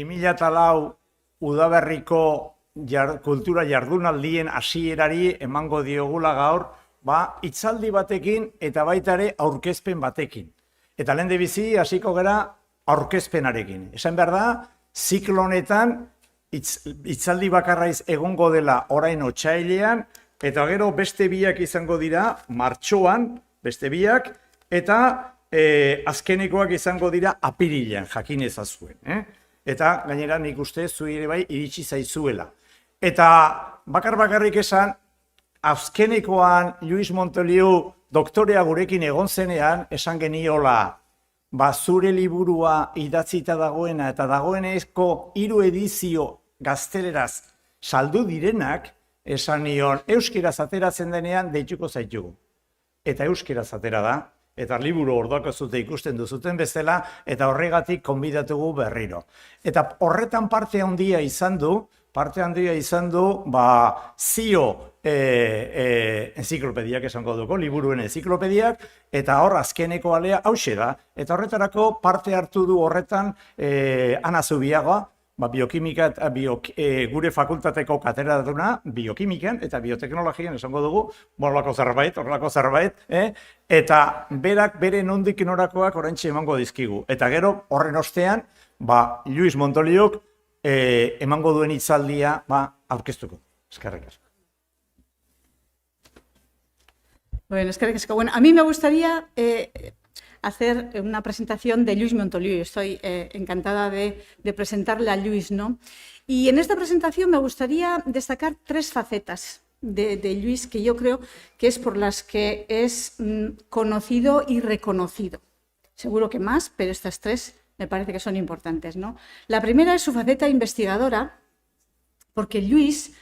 2004 udaberriko kultura jardunaldien hasierari emango diogula gaur, hitzaldi batekin eta baita ere aurkezpen batekin. Eta lehendabizi hasiko gara aurkezpenarekin. Esan behar da, ziklo honetan hitzaldi bakarraiz egongo dela orain otsailean, eta gero beste biak izango dira martxoan, beste biak, eta azkenekoak izango dira apirilean, jakin ezazuen. Eta gainera nik uste zui ere bai iritsi zaizuela. Eta bakarrik esan, azkenekoan Luis Montoliu doktorea gurekin egon zenean, esan geniola, zure liburua idatzita dagoena eta dagoenezko 3 edizio gazteleraz saldu direnak, esan nion, euskeraz ateratzen denean deituko zaitugu. Eta euskeraz atera da, eta liburu orduak zute ikusten duzuten bezala, eta horregatik konbidatugu berriro. Eta horretan parte handia izan du, zio enziklopediak esango dugu, liburuen enziklopediak, eta hor azkeneko alea hause da. Eta horretarako parte hartu du horretan Ana Zubiaga, biokimika eta gure fakultateko katedraduna biokimikan eta bioteknologian esango dugu, horrelako zerbait, eta berak bere nondik norakoak oraintxe emango dizkigu. Eta gero horren ostean, Luis Montoliuk emango duen hitzaldia aurkeztuko. Eskerrik asko. Bueno, eskerrik asko. Bueno, a mí me gustaría hacer una presentación de Luis Montoliu. Estoy encantada de presentarle a Luis, ¿no? Y en esta presentación me gustaría destacar 3 facetas de Luis que yo creo que es por las que es conocido y reconocido. Seguro que más, pero estas 3 me parece que son importantes, ¿no? La primera es su faceta investigadora, porque Luis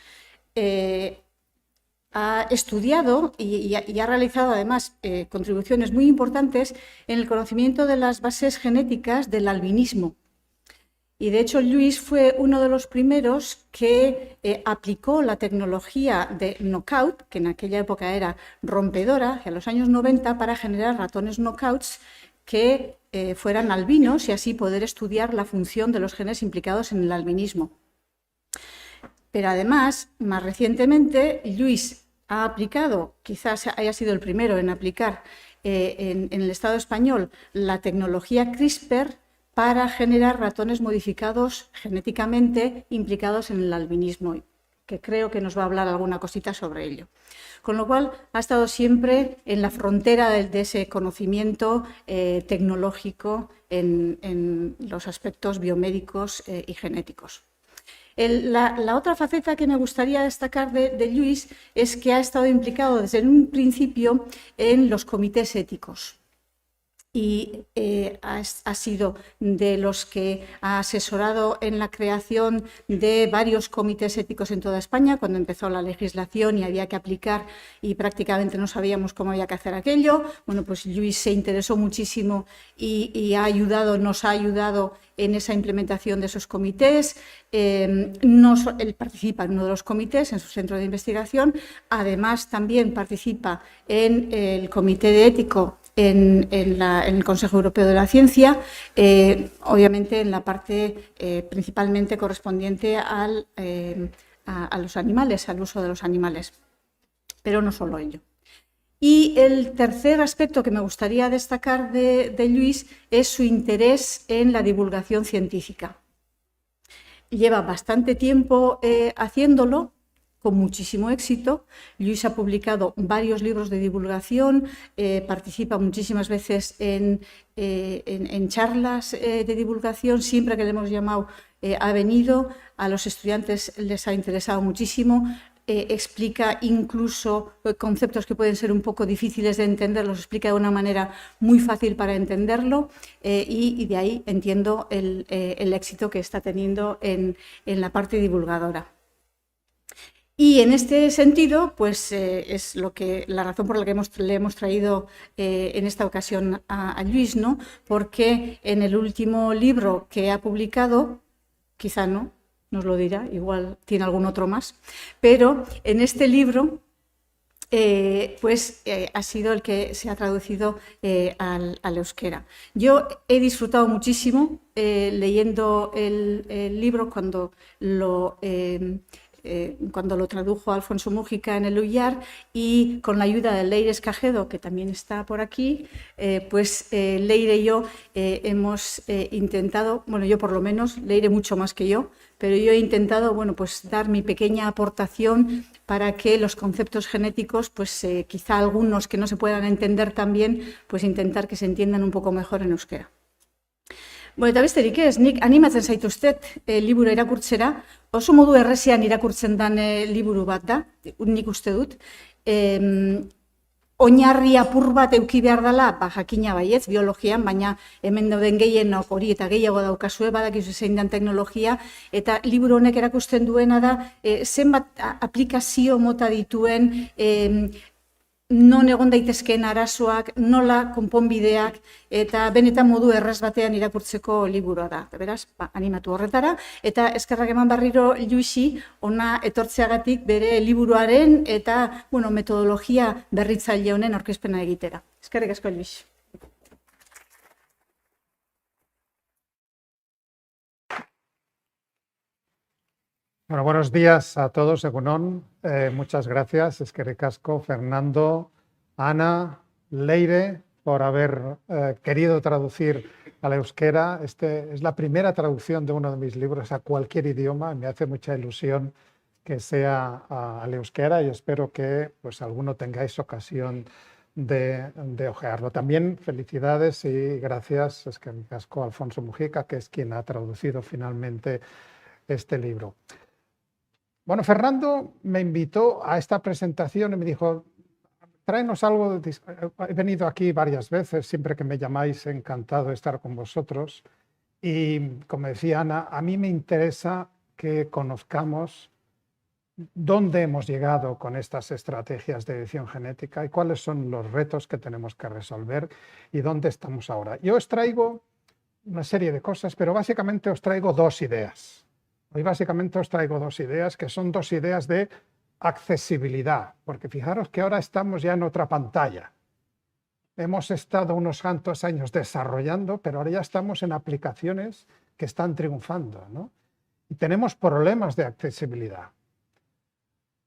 ha estudiado y ha realizado además contribuciones muy importantes en el conocimiento de las bases genéticas del albinismo. Y de hecho Luis fue uno de los primeros que aplicó la tecnología de knockout, que en aquella época era rompedora, hacia los años 90, para generar ratones knockouts que fueran albinos y así poder estudiar la función de los genes implicados en el albinismo. Pero además, más recientemente, Luis ha aplicado, quizás haya sido el primero en aplicar en el Estado español, la tecnología CRISPR para generar ratones modificados genéticamente implicados en el albinismo, que creo que nos va a hablar alguna cosita sobre ello. Con lo cual, ha estado siempre en la frontera de ese conocimiento tecnológico en los aspectos biomédicos y genéticos. La otra faceta que me gustaría destacar de Luis es que ha estado implicado desde un principio en los comités éticos. Y ha sido de los que ha asesorado en la creación de varios comités éticos en toda España, cuando empezó la legislación y había que aplicar y prácticamente no sabíamos cómo había que hacer aquello. Bueno, pues Luis se interesó muchísimo y nos ha ayudado en esa implementación de esos comités. Él participa en uno de los comités, en su centro de investigación. Además, también participa en el comité de ético en el Consejo Europeo de la Ciencia, obviamente en la parte principalmente correspondiente a los animales, al uso de los animales, pero no solo ello. Y el tercer aspecto que me gustaría destacar de Luis es su interés en la divulgación científica. Lleva bastante tiempo haciéndolo, con muchísimo éxito. Luis ha publicado varios libros de divulgación, participa muchísimas veces en charlas de divulgación. Siempre que le hemos llamado ha venido, a los estudiantes les ha interesado muchísimo. Explica incluso conceptos que pueden ser un poco difíciles de entender, los explica de una manera muy fácil para entenderlo y de ahí entiendo el éxito que está teniendo en la parte divulgadora. Y en este sentido, pues es la razón por la que le hemos traído en esta ocasión a Luis, ¿no? Porque en el último libro que ha publicado, quizá no, nos lo dirá, igual tiene algún otro más, pero en este libro ha sido el que se ha traducido al euskera. Yo he disfrutado muchísimo leyendo el libro cuando lo tradujo Alfonso Múgica en el Ullar, y con la ayuda de Leire Escajedo, que también está por aquí, Leire y yo hemos intentado, bueno, yo por lo menos, Leire mucho más que yo, pero yo he intentado, bueno, pues dar mi pequeña aportación para que los conceptos genéticos, quizá algunos que no se puedan entender tan bien, pues intentar que se entiendan un poco mejor en euskera. Bueno, eta besterik ez, nik animatzen zaituztet liburu irakurtzera, oso modu errezean irakurtzen den liburu bat da, nik uste dut. Oinarri apur bat eduki behar dela, jakina baietz, biologian, baina hemen dauden gehienok hori eta gehiago daukazue, badakizu zein den teknologia, eta liburu honek erakusten duena da, zenbat aplikazio mota dituen, non egon daitezkeen arazoak, nola konponbideak, eta benetan modu erraz batean irakurtzeko liburua da. Beraz, animatu horretara, eta eskerrak eman berriro Luisi, ona etortzeagatik bere liburuaren eta metodologia berritzaile honen aurkezpena egitera. Eskerrik asko, Luis. Bueno, buenos días a todos, Egunon. Muchas gracias, eskerrik asko, Fernando, Ana, Leire, por haber querido traducir al euskera. Es la primera traducción de uno de mis libros a cualquier idioma. Me hace mucha ilusión que sea al euskera y espero que pues, alguno tengáis ocasión de ojearlo. También felicidades y gracias, eskerrik asko, Alfonso Múgica, que es quien ha traducido finalmente este libro. Bueno, Fernando me invitó a esta presentación y me dijo, tráenos algo. He venido aquí varias veces, siempre que me llamáis, encantado de estar con vosotros. Y como decía Ana, a mí me interesa que conozcamos dónde hemos llegado con estas estrategias de edición genética y cuáles son los retos que tenemos que resolver y dónde estamos ahora. Yo os traigo una serie de cosas, pero básicamente os traigo dos ideas. Hoy básicamente os traigo dos ideas, que son dos ideas de accesibilidad, porque fijaros que ahora estamos ya en otra pantalla. Hemos estado unos cuantos años desarrollando, pero ahora ya estamos en aplicaciones que están triunfando, ¿no? Y tenemos problemas de accesibilidad.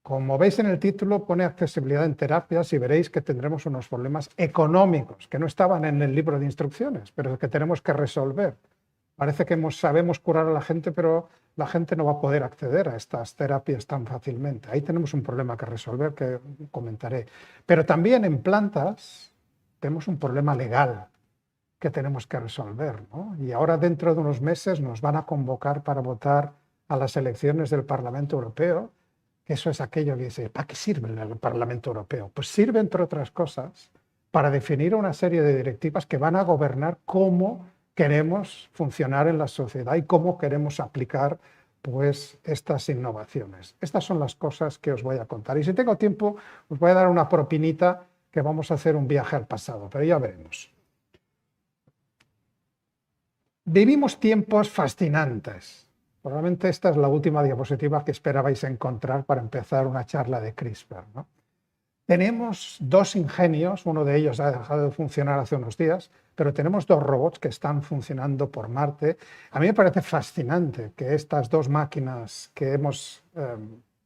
Como veis en el título, pone accesibilidad en terapias y veréis que tendremos unos problemas económicos que no estaban en el libro de instrucciones, pero que tenemos que resolver. Parece que sabemos curar a la gente, pero la gente no va a poder acceder a estas terapias tan fácilmente. Ahí tenemos un problema que resolver, que comentaré. Pero también en plantas tenemos un problema legal que tenemos que resolver, ¿no? Y ahora dentro de unos meses nos van a convocar para votar a las elecciones del Parlamento Europeo. Eso es aquello que dice, ¿para qué sirve el Parlamento Europeo? Pues sirve, entre otras cosas, para definir una serie de directivas que van a gobernar cómo queremos funcionar en la sociedad y cómo queremos aplicar pues, estas innovaciones. Estas son las cosas que os voy a contar. Y si tengo tiempo, os voy a dar una propinita que vamos a hacer un viaje al pasado, pero ya veremos. Vivimos tiempos fascinantes. Probablemente esta es la última diapositiva que esperabais encontrar para empezar una charla de CRISPR, ¿no? Tenemos dos ingenios, uno de ellos ha dejado de funcionar hace unos días, pero tenemos dos robots que están funcionando por Marte. A mí me parece fascinante que estas dos máquinas que hemos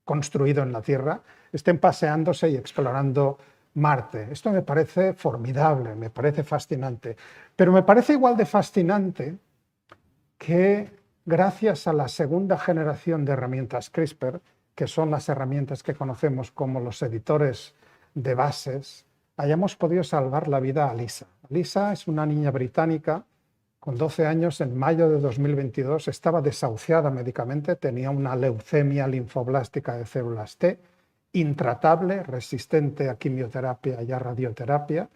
construido en la Tierra estén paseándose y explorando Marte. Esto me parece formidable, me parece fascinante. Pero me parece igual de fascinante que gracias a la segunda generación de herramientas CRISPR, que son las herramientas que conocemos como los editores de bases, hayamos podido salvar la vida a Lisa. Lisa es una niña británica con 12 años, en mayo de 2022, estaba desahuciada médicamente, tenía una leucemia linfoblástica de células T, intratable, resistente a quimioterapia y a radioterapia,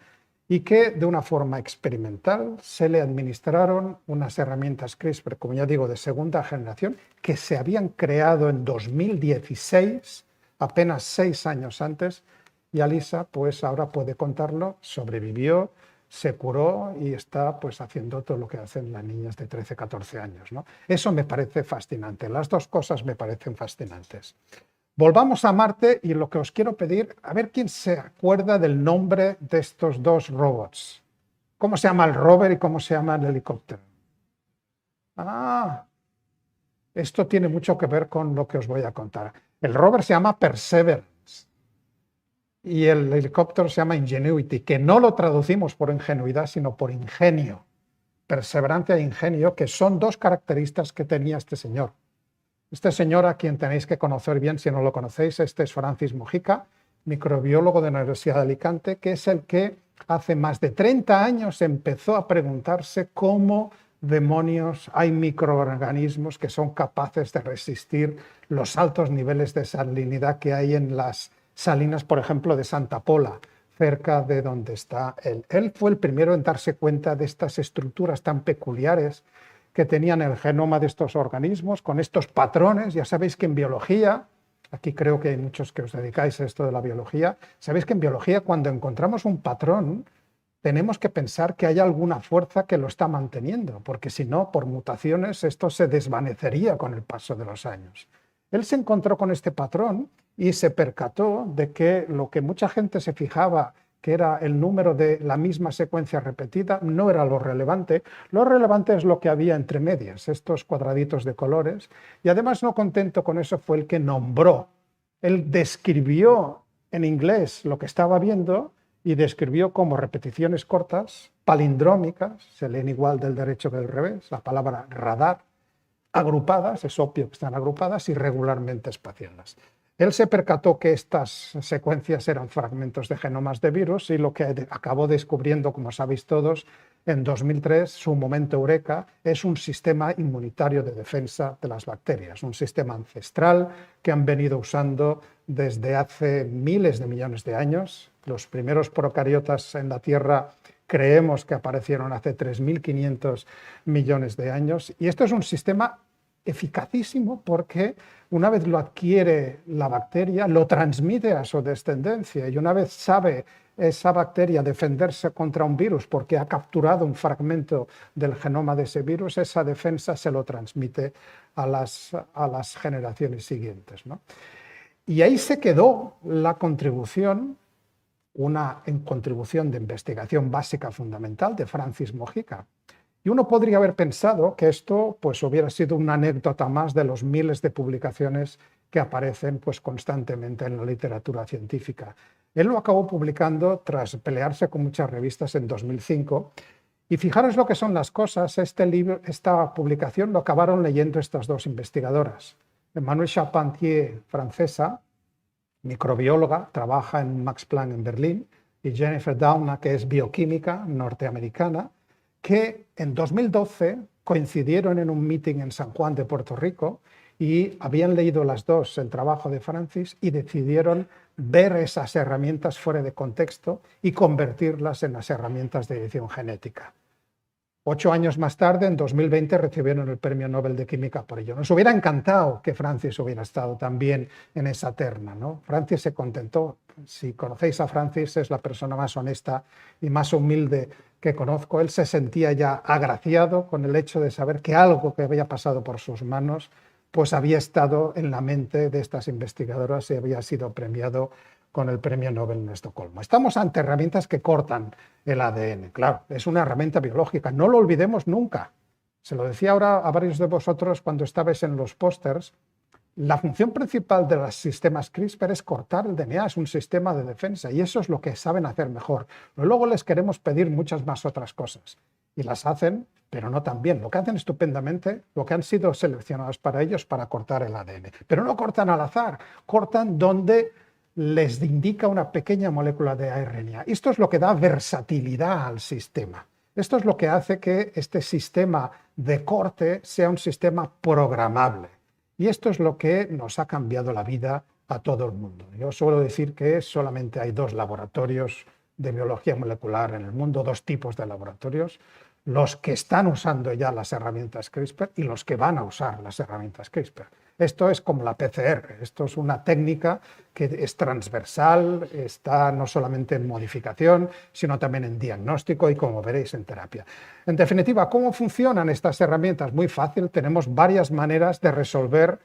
y que de una forma experimental se le administraron unas herramientas CRISPR, como ya digo, de segunda generación, que se habían creado en 2016, apenas 6 años antes, y Alisa pues ahora puede contarlo, sobrevivió, se curó y está pues haciendo todo lo que hacen las niñas de 13-14 años, ¿no? Eso me parece fascinante, las dos cosas me parecen fascinantes. Volvamos a Marte y lo que os quiero pedir, a ver quién se acuerda del nombre de estos dos robots. ¿Cómo se llama el rover y cómo se llama el helicóptero? Ah, esto tiene mucho que ver con lo que os voy a contar. El rover se llama Perseverance y el helicóptero se llama Ingenuity, que no lo traducimos por ingenuidad, sino por ingenio. Perseverancia e ingenio, que son dos características que tenía este señor. Este señor, a quien tenéis que conocer bien si no lo conocéis, este es Francis Mujica, microbiólogo de la Universidad de Alicante, que es el que hace más de 30 años empezó a preguntarse cómo demonios hay microorganismos que son capaces de resistir los altos niveles de salinidad que hay en las salinas, por ejemplo, de Santa Pola, cerca de donde está él. Él fue el primero en darse cuenta de estas estructuras tan peculiares que tenían el genoma de estos organismos, con estos patrones. Ya sabéis que en biología, aquí creo que hay muchos que os dedicáis a esto de la biología, sabéis que en biología cuando encontramos un patrón tenemos que pensar que hay alguna fuerza que lo está manteniendo, porque si no, por mutaciones, esto se desvanecería con el paso de los años. Él se encontró con este patrón y se percató de que lo que mucha gente se fijaba que era el número de la misma secuencia repetida, no era lo relevante. Lo relevante es lo que había entre medias, estos cuadraditos de colores. Y además, no contento con eso, fue el que nombró. Él describió en inglés lo que estaba viendo y describió como repeticiones cortas, palindrómicas, se leen igual del derecho que del revés, la palabra radar, agrupadas, es obvio que están agrupadas, y regularmente espaciadas. Él se percató que estas secuencias eran fragmentos de genomas de virus y lo que acabó descubriendo, como sabéis todos, en 2003, su momento eureka, es un sistema inmunitario de defensa de las bacterias, un sistema ancestral que han venido usando desde hace miles de millones de años. Los primeros procariotas en la Tierra creemos que aparecieron hace 3.500 millones de años y esto es un sistema eficacísimo porque una vez lo adquiere la bacteria, lo transmite a su descendencia y una vez sabe esa bacteria defenderse contra un virus porque ha capturado un fragmento del genoma de ese virus, esa defensa se lo transmite a las generaciones siguientes, ¿no? Y ahí se quedó la contribución, una contribución de investigación básica fundamental de Francis Mujica. Y uno podría haber pensado que esto pues, hubiera sido una anécdota más de los miles de publicaciones que aparecen pues, constantemente en la literatura científica. Él lo acabó publicando tras pelearse con muchas revistas en 2005. Y fijaros lo que son las cosas. Esta publicación lo acabaron leyendo estas dos investigadoras. Emmanuelle Charpentier, francesa, microbióloga, trabaja en Max Planck en Berlín, y Jennifer Doudna, que es bioquímica norteamericana, que en 2012 coincidieron en un meeting en San Juan de Puerto Rico y habían leído las dos el trabajo de Francis y decidieron ver esas herramientas fuera de contexto y convertirlas en las herramientas de edición genética. 8 años más tarde, en 2020, recibieron el Premio Nobel de Química por ello. Nos hubiera encantado que Francis hubiera estado también en esa terna, ¿no? Francis se contentó. Si conocéis a Francis, es la persona más honesta y más humilde que conozco. Él se sentía ya agraciado con el hecho de saber que algo que había pasado por sus manos pues había estado en la mente de estas investigadoras y había sido premiado con el Premio Nobel en Estocolmo. Estamos ante herramientas que cortan el ADN. Claro, es una herramienta biológica, no lo olvidemos nunca. Se lo decía ahora a varios de vosotros cuando estabais en los pósters. La función principal de los sistemas CRISPR es cortar el DNA, es un sistema de defensa y eso es lo que saben hacer mejor. Luego les queremos pedir muchas más otras cosas y las hacen, pero no tan bien. Lo que hacen estupendamente, lo que han sido seleccionados para ellos para cortar el ADN. Pero no cortan al azar, cortan donde les indica una pequeña molécula de ARNA. Esto es lo que da versatilidad al sistema. Esto es lo que hace que este sistema de corte sea un sistema programable. Y esto es lo que nos ha cambiado la vida a todo el mundo. Yo suelo decir que solamente hay 2 laboratorios de biología molecular en el mundo, 2 tipos de laboratorios, los que están usando ya las herramientas CRISPR y los que van a usar las herramientas CRISPR. Esto es como la PCR, esto es una técnica que es transversal, está no solamente en modificación, sino también en diagnóstico y, como veréis, en terapia. En definitiva, ¿cómo funcionan estas herramientas? Muy fácil, tenemos varias maneras de resolver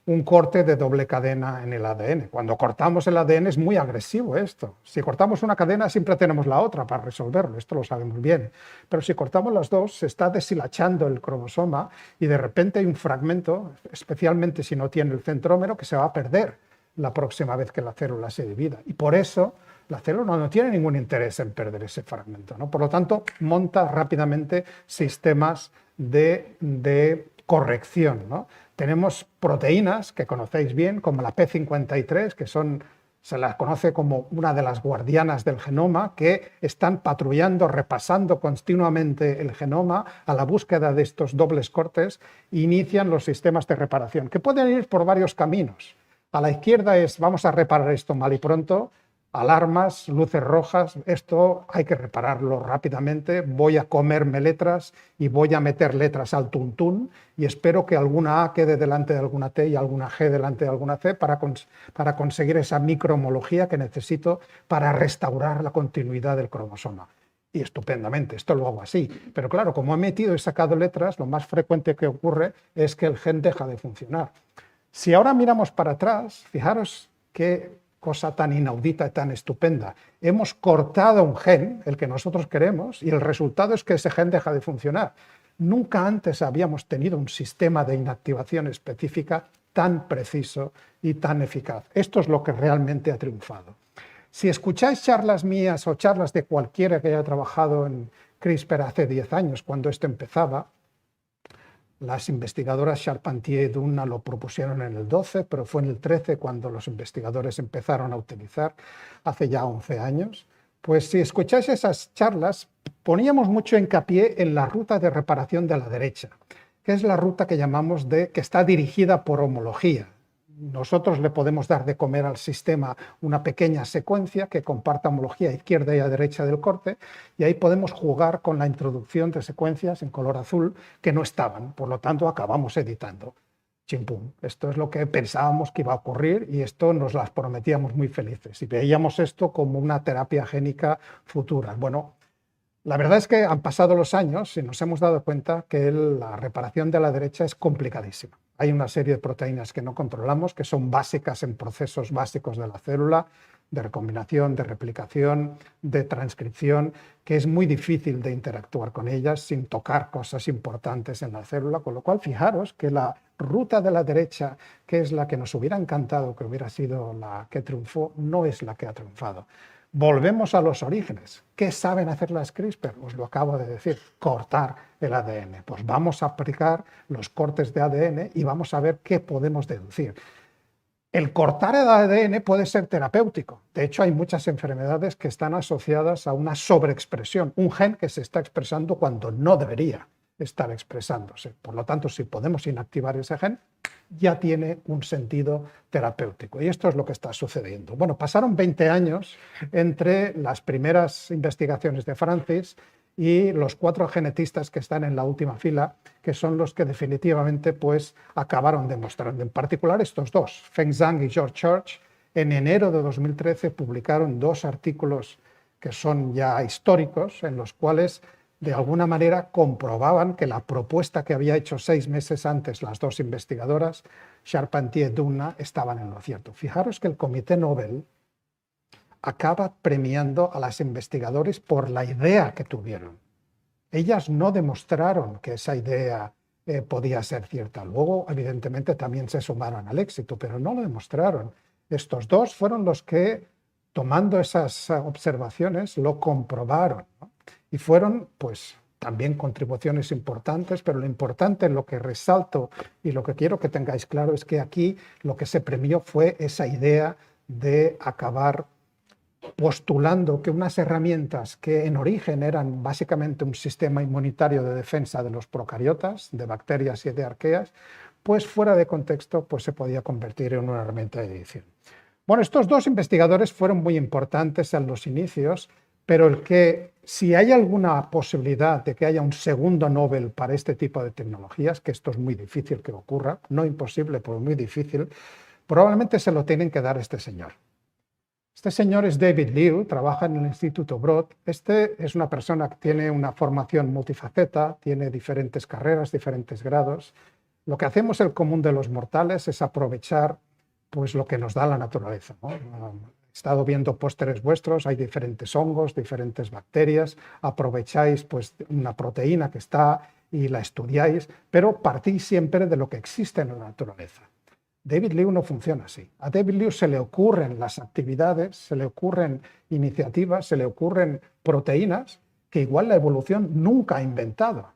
un corte de doble cadena en el ADN. Cuando cortamos el ADN es muy agresivo esto. Si cortamos una cadena siempre tenemos la otra para resolverlo, esto lo sabemos bien. Pero si cortamos las dos se está deshilachando el cromosoma y de repente hay un fragmento, especialmente si no tiene el centrómero, que se va a perder la próxima vez que la célula se divida. Y por eso la célula no tiene ningún interés en perder ese fragmento, ¿no? Por lo tanto, monta rápidamente sistemas de corrección, ¿no? Tenemos proteínas que conocéis bien, como la P53, que se las conoce como una de las guardianas del genoma, que están patrullando, repasando continuamente el genoma a la búsqueda de estos dobles cortes e inician los sistemas de reparación, que pueden ir por varios caminos. A la izquierda es, vamos a reparar esto mal y pronto, alarmas, luces rojas, esto hay que repararlo rápidamente, voy a comerme letras y voy a meter letras al tuntún y espero que alguna A quede delante de alguna T y alguna G delante de alguna C para conseguir esa microhomología que necesito para restaurar la continuidad del cromosoma. Y estupendamente, esto lo hago así. Pero claro, como he metido y sacado letras, lo más frecuente que ocurre es que el gen deja de funcionar. Si ahora miramos para atrás, fijaros qué cosa tan inaudita y tan estupenda. Hemos cortado un gen, el que nosotros queremos, y el resultado es que ese gen deja de funcionar. Nunca antes habíamos tenido un sistema de inactivación específica tan preciso y tan eficaz. Esto es lo que realmente ha triunfado. Si escucháis charlas mías o charlas de cualquiera que haya trabajado en CRISPR hace 10 años, cuando esto empezaba, las investigadoras Charpentier y Dunna lo propusieron en el 12, pero fue en el 13 cuando los investigadores empezaron a utilizar, hace ya 11 años. Pues si escucháis esas charlas, poníamos mucho hincapié en la ruta de reparación de la derecha, que es la ruta que llamamos que está dirigida por homología. Nosotros le podemos dar de comer al sistema una pequeña secuencia que comparta homología a izquierda y a derecha del corte y ahí podemos jugar con la introducción de secuencias en color azul que no estaban, por lo tanto acabamos editando. Chimpum. Esto es lo que pensábamos que iba a ocurrir y esto nos las prometíamos muy felices y veíamos esto como una terapia génica futura. Bueno, la verdad es que han pasado los años y nos hemos dado cuenta que la reparación de la derecha es complicadísima. Hay una serie de proteínas que no controlamos, que son básicas en procesos básicos de la célula, de recombinación, de replicación, de transcripción, que es muy difícil de interactuar con ellas sin tocar cosas importantes en la célula, con lo cual fijaros que la ruta de la derecha, que es la que nos hubiera encantado que hubiera sido la que triunfó, no es la que ha triunfado. Volvemos a los orígenes. ¿Qué saben hacer las CRISPR? Os lo acabo de decir, cortar el ADN. Pues vamos a aplicar los cortes de ADN y vamos a ver qué podemos deducir. El cortar el ADN puede ser terapéutico. De hecho, hay muchas enfermedades que están asociadas a una sobreexpresión, un gen que se está expresando cuando no debería estar expresándose. Por lo tanto, si podemos inactivar ese gen, ya tiene un sentido terapéutico. Y esto es lo que está sucediendo. Bueno, pasaron 20 años entre las primeras investigaciones de Francis y los 4 genetistas que están en la última fila, que son los que definitivamente pues, acabaron demostrando. En particular estos dos, Feng Zhang y George Church, en enero de 2013 publicaron 2 artículos que son ya históricos, en los cuales de alguna manera comprobaban que la propuesta que había hecho 6 meses antes las 2 investigadoras, Charpentier y Dunna, estaban en lo cierto. Fijaros que el Comité Nobel acaba premiando a las investigadoras por la idea que tuvieron. Ellas no demostraron que esa idea podía ser cierta. Luego, evidentemente, también se sumaron al éxito, pero no lo demostraron. Estos 2 fueron los que, tomando esas observaciones, lo comprobaron, ¿no? Y fueron, pues, también contribuciones importantes, pero lo importante, lo que resalto y lo que quiero que tengáis claro es que aquí lo que se premió fue esa idea de acabar postulando que unas herramientas que en origen eran básicamente un sistema inmunitario de defensa de los procariotas, de bacterias y de arqueas, pues fuera de contexto pues se podía convertir en una herramienta de edición. Bueno, estos 2 investigadores fueron muy importantes en los inicios, pero si hay alguna posibilidad de que haya un segundo Nobel para este tipo de tecnologías, que esto es muy difícil que ocurra, no imposible, pero muy difícil, probablemente se lo tienen que dar a este señor. Este señor es David Liu, trabaja en el Instituto Broad. Este es una persona que tiene una formación multifaceta, tiene diferentes carreras, diferentes grados. Lo que hacemos el común de los mortales es aprovechar pues, lo que nos da la naturaleza, ¿no? He estado viendo pósteres vuestros, hay diferentes hongos, diferentes bacterias, aprovecháis pues, una proteína que está y la estudiáis, pero partís siempre de lo que existe en la naturaleza. David Liu no funciona así. A David Liu se le ocurren las actividades, se le ocurren iniciativas, se le ocurren proteínas que igual la evolución nunca ha inventado.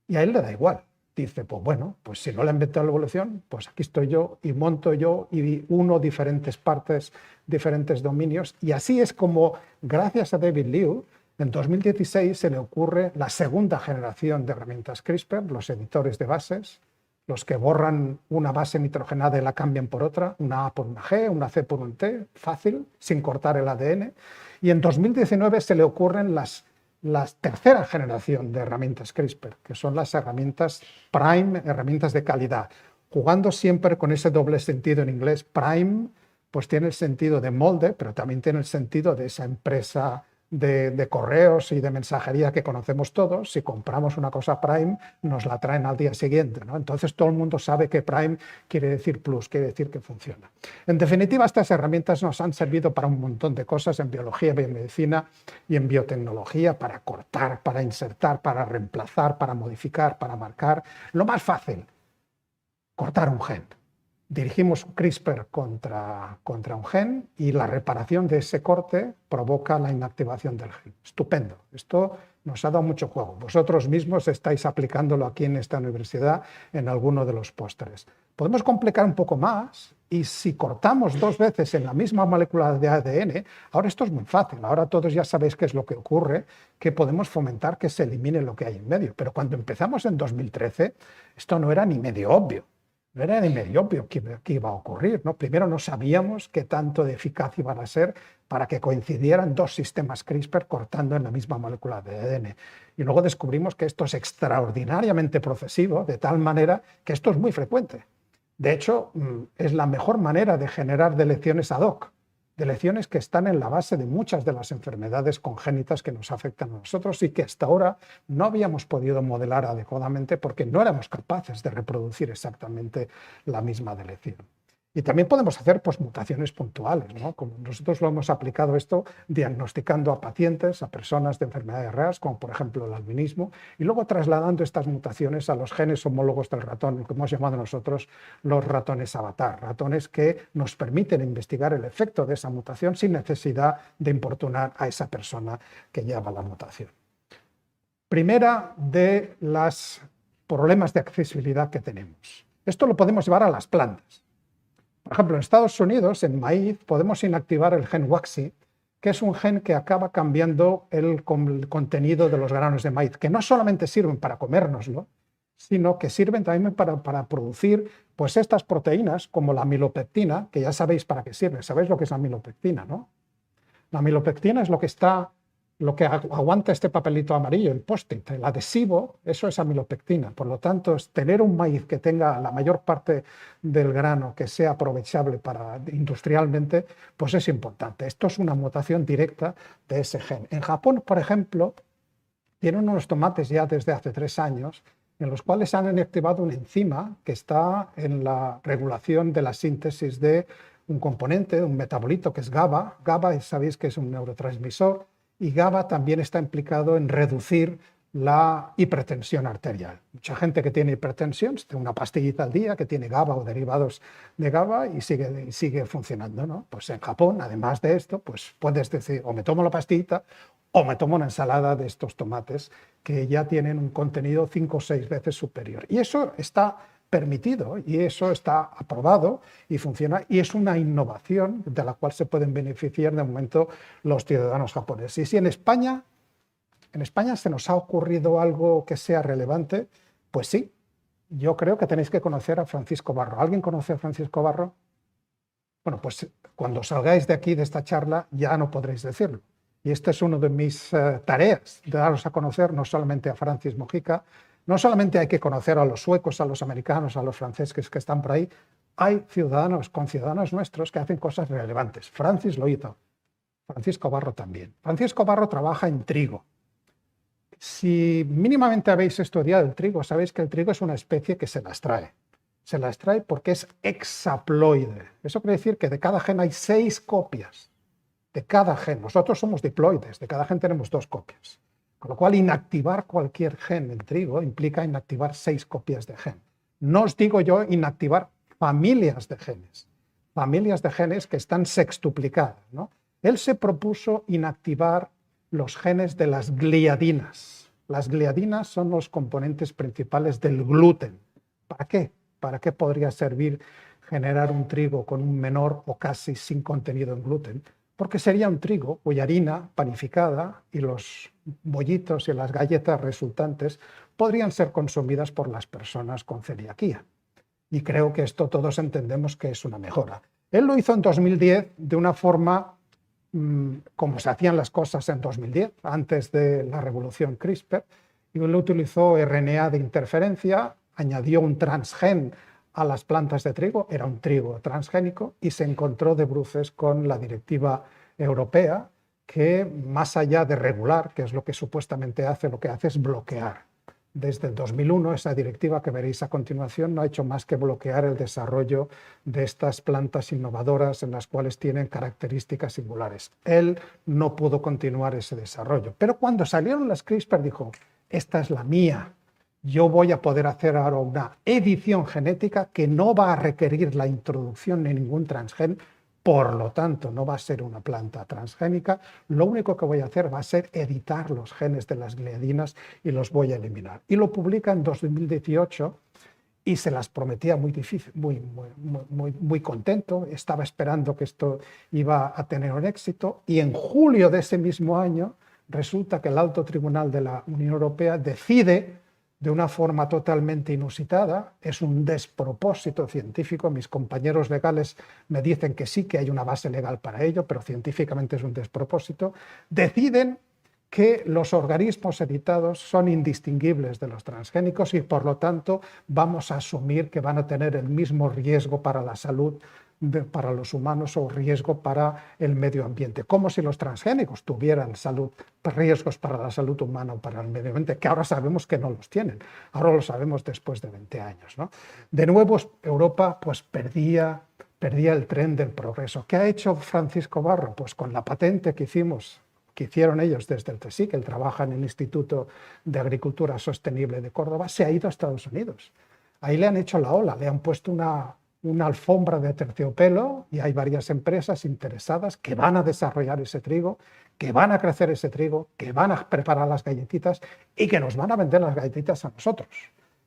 Y a él le da igual. Dice, pues bueno, pues si no la ha inventado la evolución, pues aquí estoy yo y monto yo y uno diferentes partes, diferentes dominios. Y así es como, gracias a David Liu, en 2016 se le ocurre la segunda generación de herramientas CRISPR, los editores de bases, los que borran una base nitrogenada y la cambian por otra, una A por una G, una C por un T, fácil, sin cortar el ADN. Y en 2019 se le ocurren la tercera generación de herramientas CRISPR, que son las herramientas Prime, herramientas de calidad, jugando siempre con ese doble sentido en inglés. Prime, pues tiene el sentido de molde, pero también tiene el sentido de esa empresa de correos y de mensajería que conocemos todos. Si compramos una cosa Prime, nos la traen al día siguiente, ¿no? Entonces todo el mundo sabe que Prime quiere decir plus, quiere decir que funciona. En definitiva, estas herramientas nos han servido para un montón de cosas en biología, biomedicina y en biotecnología, para cortar, para insertar, para reemplazar, para modificar, para marcar. Lo más fácil, cortar un gen. Dirigimos CRISPR contra un gen y la reparación de ese corte provoca la inactivación del gen. Estupendo. Esto nos ha dado mucho juego. Vosotros mismos estáis aplicándolo aquí en esta universidad en alguno de los pósteres. Podemos complicar un poco más y si cortamos 2 veces en la misma molécula de ADN, ahora esto es muy fácil. Ahora todos ya sabéis qué es lo que ocurre, que podemos fomentar que se elimine lo que hay en medio. Pero cuando empezamos en 2013, esto no era ni medio obvio. No era ni medio obvio que iba a ocurrir, ¿no? Primero no sabíamos qué tanto de eficaz iban a ser para que coincidieran 2 sistemas CRISPR cortando en la misma molécula de ADN. Y luego descubrimos que esto es extraordinariamente procesivo, de tal manera que esto es muy frecuente. De hecho, es la mejor manera de generar deleciones ad hoc, deleciones que están en la base de muchas de las enfermedades congénitas que nos afectan a nosotros y que hasta ahora no habíamos podido modelar adecuadamente porque no éramos capaces de reproducir exactamente la misma deleción. Y también podemos hacer mutaciones puntuales, ¿no? Como nosotros lo hemos aplicado esto diagnosticando a pacientes, a personas de enfermedades raras, como por ejemplo el albinismo, y luego trasladando estas mutaciones a los genes homólogos del ratón, lo que hemos llamado nosotros los ratones avatar, ratones que nos permiten investigar el efecto de esa mutación sin necesidad de importunar a esa persona que lleva la mutación. Primera de los problemas de accesibilidad que tenemos. Esto lo podemos llevar a las plantas. Por ejemplo, en Estados Unidos, en maíz, podemos inactivar el gen WAXI, que es un gen que acaba cambiando el contenido de los granos de maíz, que no solamente sirven para comérnoslo, sino que sirven también para producir pues, estas proteínas, como la amilopectina, que ya sabéis para qué sirve. Sabéis lo que es la amilopectina, ¿no? La amilopectina es lo que aguanta este papelito amarillo, el post-it, el adhesivo, eso es amilopectina. Por lo tanto, tener un maíz que tenga la mayor parte del grano que sea aprovechable industrialmente, pues es importante. Esto es una mutación directa de ese gen. En Japón, por ejemplo, tienen unos tomates ya desde hace 3 años en los cuales han inactivado una enzima que está en la regulación de la síntesis de un componente, un metabolito que es GABA. GABA, sabéis que es un neurotransmisor, y GABA también está implicado en reducir la hipertensión arterial. Mucha gente que tiene hipertensión, tiene una pastillita al día que tiene GABA o derivados de GABA y sigue funcionando, ¿no? Pues en Japón, además de esto, pues puedes decir, o me tomo la pastillita o me tomo una ensalada de estos tomates que ya tienen un contenido 5 o 6 veces superior. Y eso está permitido y eso está aprobado y funciona y es una innovación de la cual se pueden beneficiar de momento los ciudadanos japoneses. Y si en España se nos ha ocurrido algo que sea relevante, pues sí, yo creo que tenéis que conocer a Francisco Barro. ¿Alguien conoce a Francisco Barro? Bueno, pues cuando salgáis de aquí, de esta charla, ya no podréis decirlo. Y esta es una de mis tareas, de daros a conocer no solamente a Francis Mojica. No solamente hay que conocer a los suecos, a los americanos, a los franceses que están por ahí, hay conciudadanos nuestros que hacen cosas relevantes. Francis lo hizo, Francisco Barro también. Francisco Barro trabaja en trigo. Si mínimamente habéis estudiado el trigo, sabéis que el trigo es una especie que se las trae. Se las trae porque es hexaploide. Eso quiere decir que de cada gen hay 6 copias. De cada gen. Nosotros somos diploides, de cada gen tenemos 2 copias. Con lo cual, inactivar cualquier gen en trigo implica inactivar 6 copias de gen. No os digo yo inactivar familias de genes que están sextuplicadas, ¿no? Él se propuso inactivar los genes de las gliadinas. Las gliadinas son los componentes principales del gluten. ¿Para qué? ¿Para qué podría servir generar un trigo con un menor o casi sin contenido en gluten? Porque sería un trigo cuya harina panificada y los bollitos y las galletas resultantes podrían ser consumidas por las personas con celiaquía. Y creo que esto todos entendemos que es una mejora. Él lo hizo en 2010 de una forma como se hacían las cosas en 2010, antes de la revolución CRISPR, y él utilizó RNA de interferencia, añadió un transgen a las plantas de trigo, era un trigo transgénico, y se encontró de bruces con la directiva europea que, más allá de regular, que es lo que supuestamente hace, lo que hace es bloquear. Desde el 2001, esa directiva que veréis a continuación no ha hecho más que bloquear el desarrollo de estas plantas innovadoras en las cuales tienen características singulares. Él no pudo continuar ese desarrollo. Pero cuando salieron las CRISPR dijo, esta es la mía, yo voy a poder hacer ahora una edición genética que no va a requerir la introducción de ningún transgen, por lo tanto no va a ser una planta transgénica, lo único que voy a hacer va a ser editar los genes de las gliadinas y los voy a eliminar. Y lo publica en 2018 y se las prometía muy difícil, muy contento, estaba esperando que esto iba a tener un éxito, y en julio de ese mismo año resulta que el Alto Tribunal de la Unión Europea decide de una forma totalmente inusitada, es un despropósito científico, mis compañeros legales me dicen que sí, que hay una base legal para ello, pero científicamente es un despropósito, deciden que los organismos editados son indistinguibles de los transgénicos y por lo tanto vamos a asumir que van a tener el mismo riesgo para la salud para los humanos o riesgo para el medio ambiente, como si los transgénicos tuvieran riesgos para la salud humana o para el medio ambiente, que ahora sabemos que no los tienen, ahora lo sabemos después de 20 años, ¿no? De nuevo Europa pues perdía el tren del progreso. ¿Qué ha hecho Francisco Barro? Pues con la patente que hicieron ellos desde el CSIC, él trabaja en el Instituto de Agricultura Sostenible de Córdoba, se ha ido a Estados Unidos. Ahí le han hecho la ola, le han puesto una alfombra de terciopelo y hay varias empresas interesadas que van a desarrollar ese trigo, que van a crecer ese trigo, que van a preparar las galletitas y que nos van a vender las galletitas a nosotros.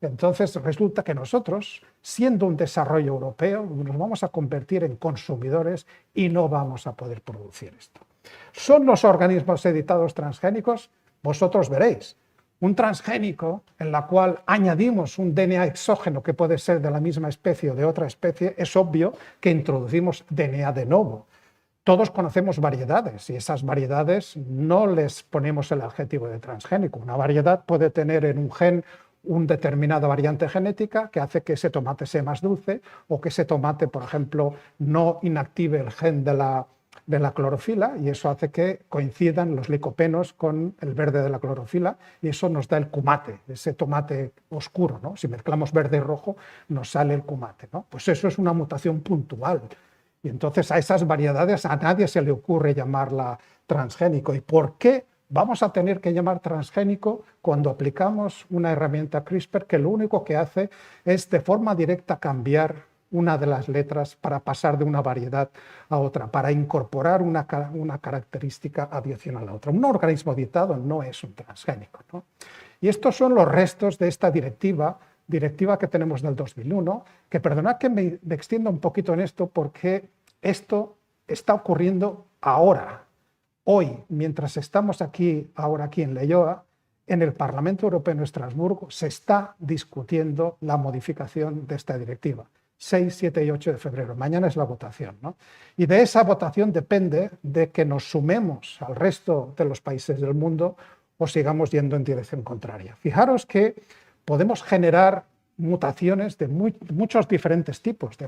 Entonces resulta que nosotros, siendo un desarrollo europeo, nos vamos a convertir en consumidores y no vamos a poder producir esto. ¿Son los organismos editados transgénicos? Vosotros veréis. Un transgénico en la cual añadimos un DNA exógeno que puede ser de la misma especie o de otra especie, es obvio que introducimos DNA de novo. Todos conocemos variedades y esas variedades no les ponemos el adjetivo de transgénico. Una variedad puede tener en un gen una determinada variante genética que hace que ese tomate sea más dulce o que ese tomate, por ejemplo, no inactive el gen de la clorofila y eso hace que coincidan los licopenos con el verde de la clorofila y eso nos da el cumate, ese tomate oscuro, ¿no? Si mezclamos verde y rojo nos sale el cumate, ¿no? Pues eso es una mutación puntual y entonces a esas variedades a nadie se le ocurre llamarla transgénico. ¿Y por qué vamos a tener que llamar transgénico cuando aplicamos una herramienta CRISPR que lo único que hace es de forma directa cambiar una de las letras para pasar de una variedad a otra, para incorporar una característica adicional a otra? Un organismo editado no es un transgénico, ¿no? Y estos son los restos de esta directiva que tenemos del 2001, que perdonad que me extienda un poquito en esto porque esto está ocurriendo ahora, hoy, mientras estamos ahora aquí en Leioa, en el Parlamento Europeo en Estrasburgo se está discutiendo la modificación de esta directiva. 6, 7 y 8 de febrero. Mañana es la votación, ¿no? Y de esa votación depende de que nos sumemos al resto de los países del mundo o sigamos yendo en dirección contraria. Fijaros que podemos generar mutaciones de muchos diferentes tipos.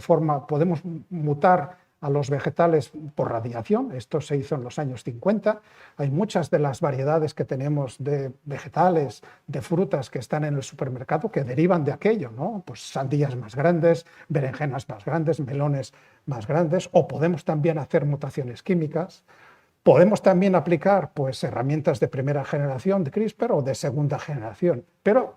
Podemos mutar a los vegetales por radiación. Esto se hizo en los años 50. Hay muchas de las variedades que tenemos de vegetales, de frutas que están en el supermercado que derivan de aquello, ¿no? Pues sandías más grandes, berenjenas más grandes, melones más grandes, o podemos también hacer mutaciones químicas. Podemos también aplicar pues, herramientas de primera generación de CRISPR o de segunda generación, pero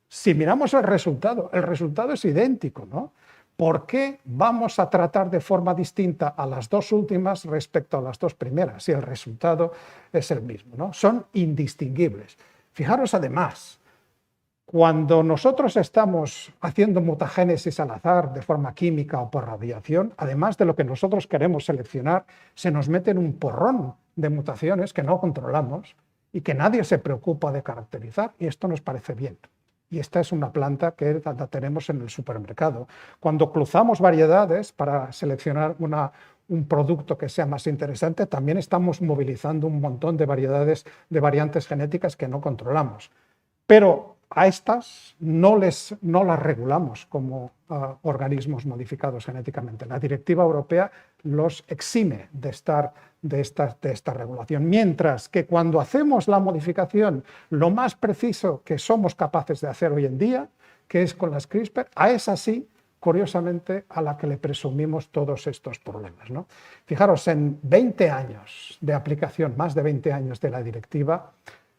si miramos el resultado es idéntico, ¿no? ¿Por qué vamos a tratar de forma distinta a las dos últimas respecto a las dos primeras si el resultado es el mismo, ¿no? Son indistinguibles. Fijaros además, cuando nosotros estamos haciendo mutagénesis al azar de forma química o por radiación, además de lo que nosotros queremos seleccionar, se nos meten un porrón de mutaciones que no controlamos y que nadie se preocupa de caracterizar, y esto nos parece bien. Y esta es una planta que la tenemos en el supermercado. Cuando cruzamos variedades para seleccionar un producto que sea más interesante, también estamos movilizando un montón de variantes genéticas que no controlamos. Pero a estas no las regulamos como organismos modificados genéticamente. La Directiva Europea los exime de esta regulación, mientras que cuando hacemos la modificación lo más preciso que somos capaces de hacer hoy en día, que es con las CRISPR, a esa sí, curiosamente, a la que le presumimos todos estos problemas, ¿no? Fijaros, en 20 años de aplicación, más de 20 años de la directiva,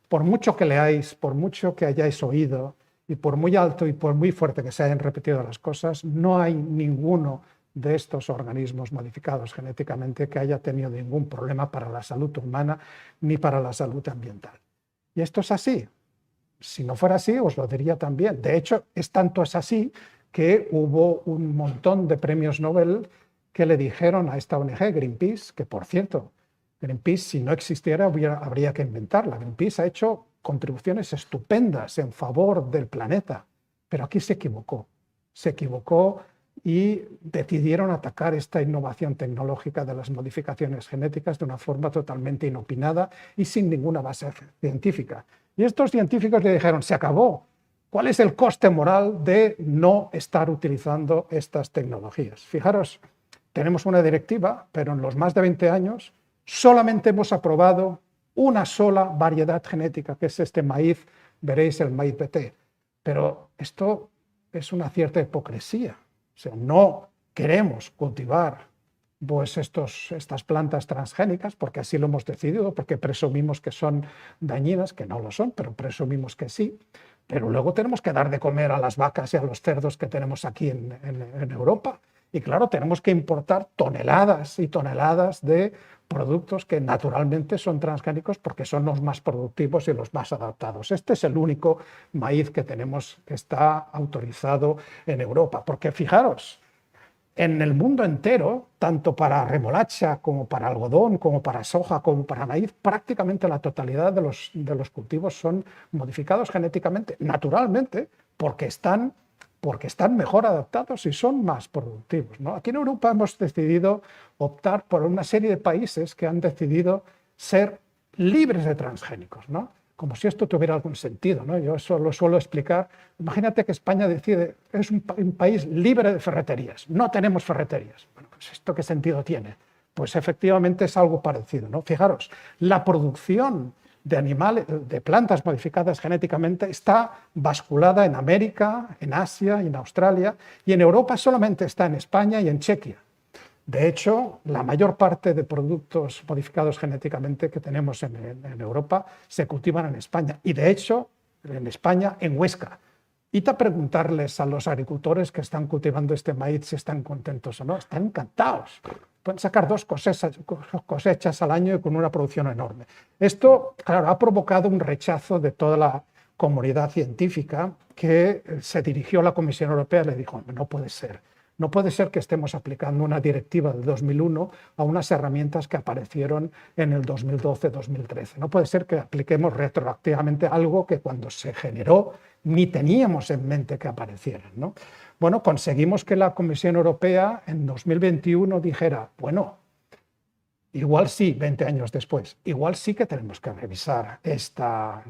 por mucho que leáis, por mucho que hayáis oído, y por muy alto y por muy fuerte que se hayan repetido las cosas, no hay ninguno de estos organismos modificados genéticamente que haya tenido ningún problema para la salud humana ni para la salud ambiental. Y esto es así. Si no fuera así, os lo diría también. De hecho, tanto es así que hubo un montón de premios Nobel que le dijeron a esta ONG, Greenpeace, que por cierto, Greenpeace, si no existiera, habría que inventarla. Greenpeace ha hecho contribuciones estupendas en favor del planeta, pero aquí se equivocó y decidieron atacar esta innovación tecnológica de las modificaciones genéticas de una forma totalmente inopinada y sin ninguna base científica. Y estos científicos le dijeron, se acabó. ¿Cuál es el coste moral de no estar utilizando estas tecnologías? Fijaros, tenemos una directiva, pero en los más de 20 años solamente hemos aprobado una sola variedad genética, que es este maíz, veréis el maíz BT. Pero esto es una cierta hipocresía. O sea, no queremos cultivar pues estas plantas transgénicas porque así lo hemos decidido, porque presumimos que son dañinas, que no lo son, pero presumimos que sí. Pero luego tenemos que dar de comer a las vacas y a los cerdos que tenemos aquí en Europa. Y claro, tenemos que importar toneladas y toneladas de productos que naturalmente son transgénicos porque son los más productivos y los más adaptados. Este es el único maíz que tenemos que está autorizado en Europa. Porque fijaros, en el mundo entero, tanto para remolacha como para algodón, como para soja, como para maíz, prácticamente la totalidad de los cultivos son modificados genéticamente, naturalmente, porque están mejor adaptados y son más productivos, ¿no? Aquí en Europa hemos decidido optar por una serie de países que han decidido ser libres de transgénicos, ¿no? Como si esto tuviera algún sentido, ¿no? Yo eso lo suelo explicar. Imagínate que España decide, es un país libre de ferreterías, no tenemos ferreterías. Bueno, pues ¿esto qué sentido tiene? Pues efectivamente es algo parecido, ¿no? Fijaros, la producción de animales, de plantas modificadas genéticamente está basculada en América, en Asia y en Australia, y en Europa solamente está en España y en Chequia. De hecho, la mayor parte de productos modificados genéticamente que tenemos en Europa se cultivan en España, y de hecho en España, en Huesca. Y a preguntarles a los agricultores que están cultivando este maíz si están contentos o no. Están encantados. Pueden sacar 2 cosechas al año y con una producción enorme. Esto, claro, ha provocado un rechazo de toda la comunidad científica que se dirigió a la Comisión Europea y le dijo, no puede ser. No puede ser que estemos aplicando una directiva del 2001 a unas herramientas que aparecieron en el 2012-2013. No puede ser que apliquemos retroactivamente algo que cuando se generó ni teníamos en mente que aparecieran, ¿no? Bueno, conseguimos que la Comisión Europea en 2021 dijera, bueno, igual sí, 20 años después, igual sí que tenemos que revisar esta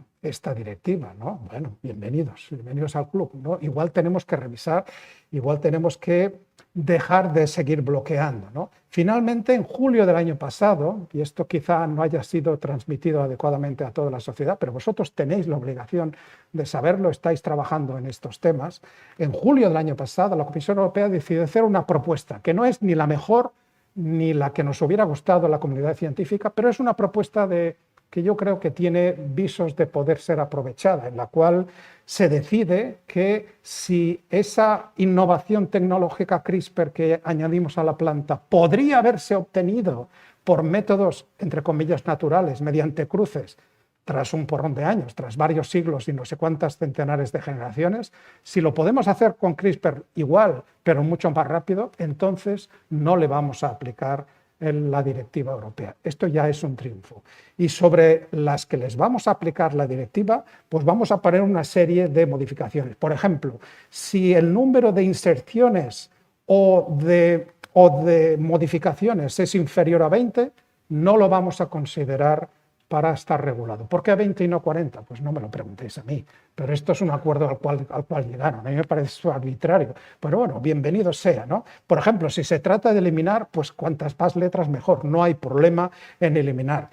directiva, ¿no? Bueno, bienvenidos al club, ¿no? Igual tenemos que revisar, igual tenemos que dejar de seguir bloqueando, ¿no? Finalmente, en julio del año pasado, y esto quizá no haya sido transmitido adecuadamente a toda la sociedad, pero vosotros tenéis la obligación de saberlo, estáis trabajando en estos temas, en julio del año pasado la Comisión Europea decidió hacer una propuesta que no es ni la mejor ni la que nos hubiera gustado a la comunidad científica, pero es una propuesta que yo creo que tiene visos de poder ser aprovechada, en la cual se decide que si esa innovación tecnológica CRISPR que añadimos a la planta podría haberse obtenido por métodos, entre comillas, naturales, mediante cruces, tras un porrón de años, tras varios siglos y no sé cuántas centenares de generaciones, si lo podemos hacer con CRISPR igual, pero mucho más rápido, entonces no le vamos a aplicar la directiva europea. Esto ya es un triunfo. Y sobre las que les vamos a aplicar la directiva, pues vamos a poner una serie de modificaciones. Por ejemplo, si el número de inserciones o de modificaciones es inferior a 20, no lo vamos a considerar para estar regulado. ¿Por qué 20 y no 40? Pues no me lo preguntéis a mí, pero esto es un acuerdo al cual llegaron. A mí me parece arbitrario, pero bueno, bienvenido sea, ¿no? Por ejemplo, si se trata de eliminar, pues cuantas más letras mejor, no hay problema en eliminar.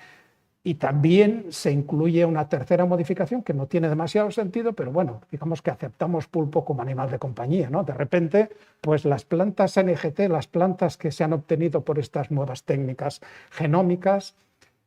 Y también se incluye una tercera modificación que no tiene demasiado sentido, pero bueno, digamos que aceptamos pulpo como animal de compañía, ¿no? De repente, pues las plantas NGT, las plantas que se han obtenido por estas nuevas técnicas genómicas,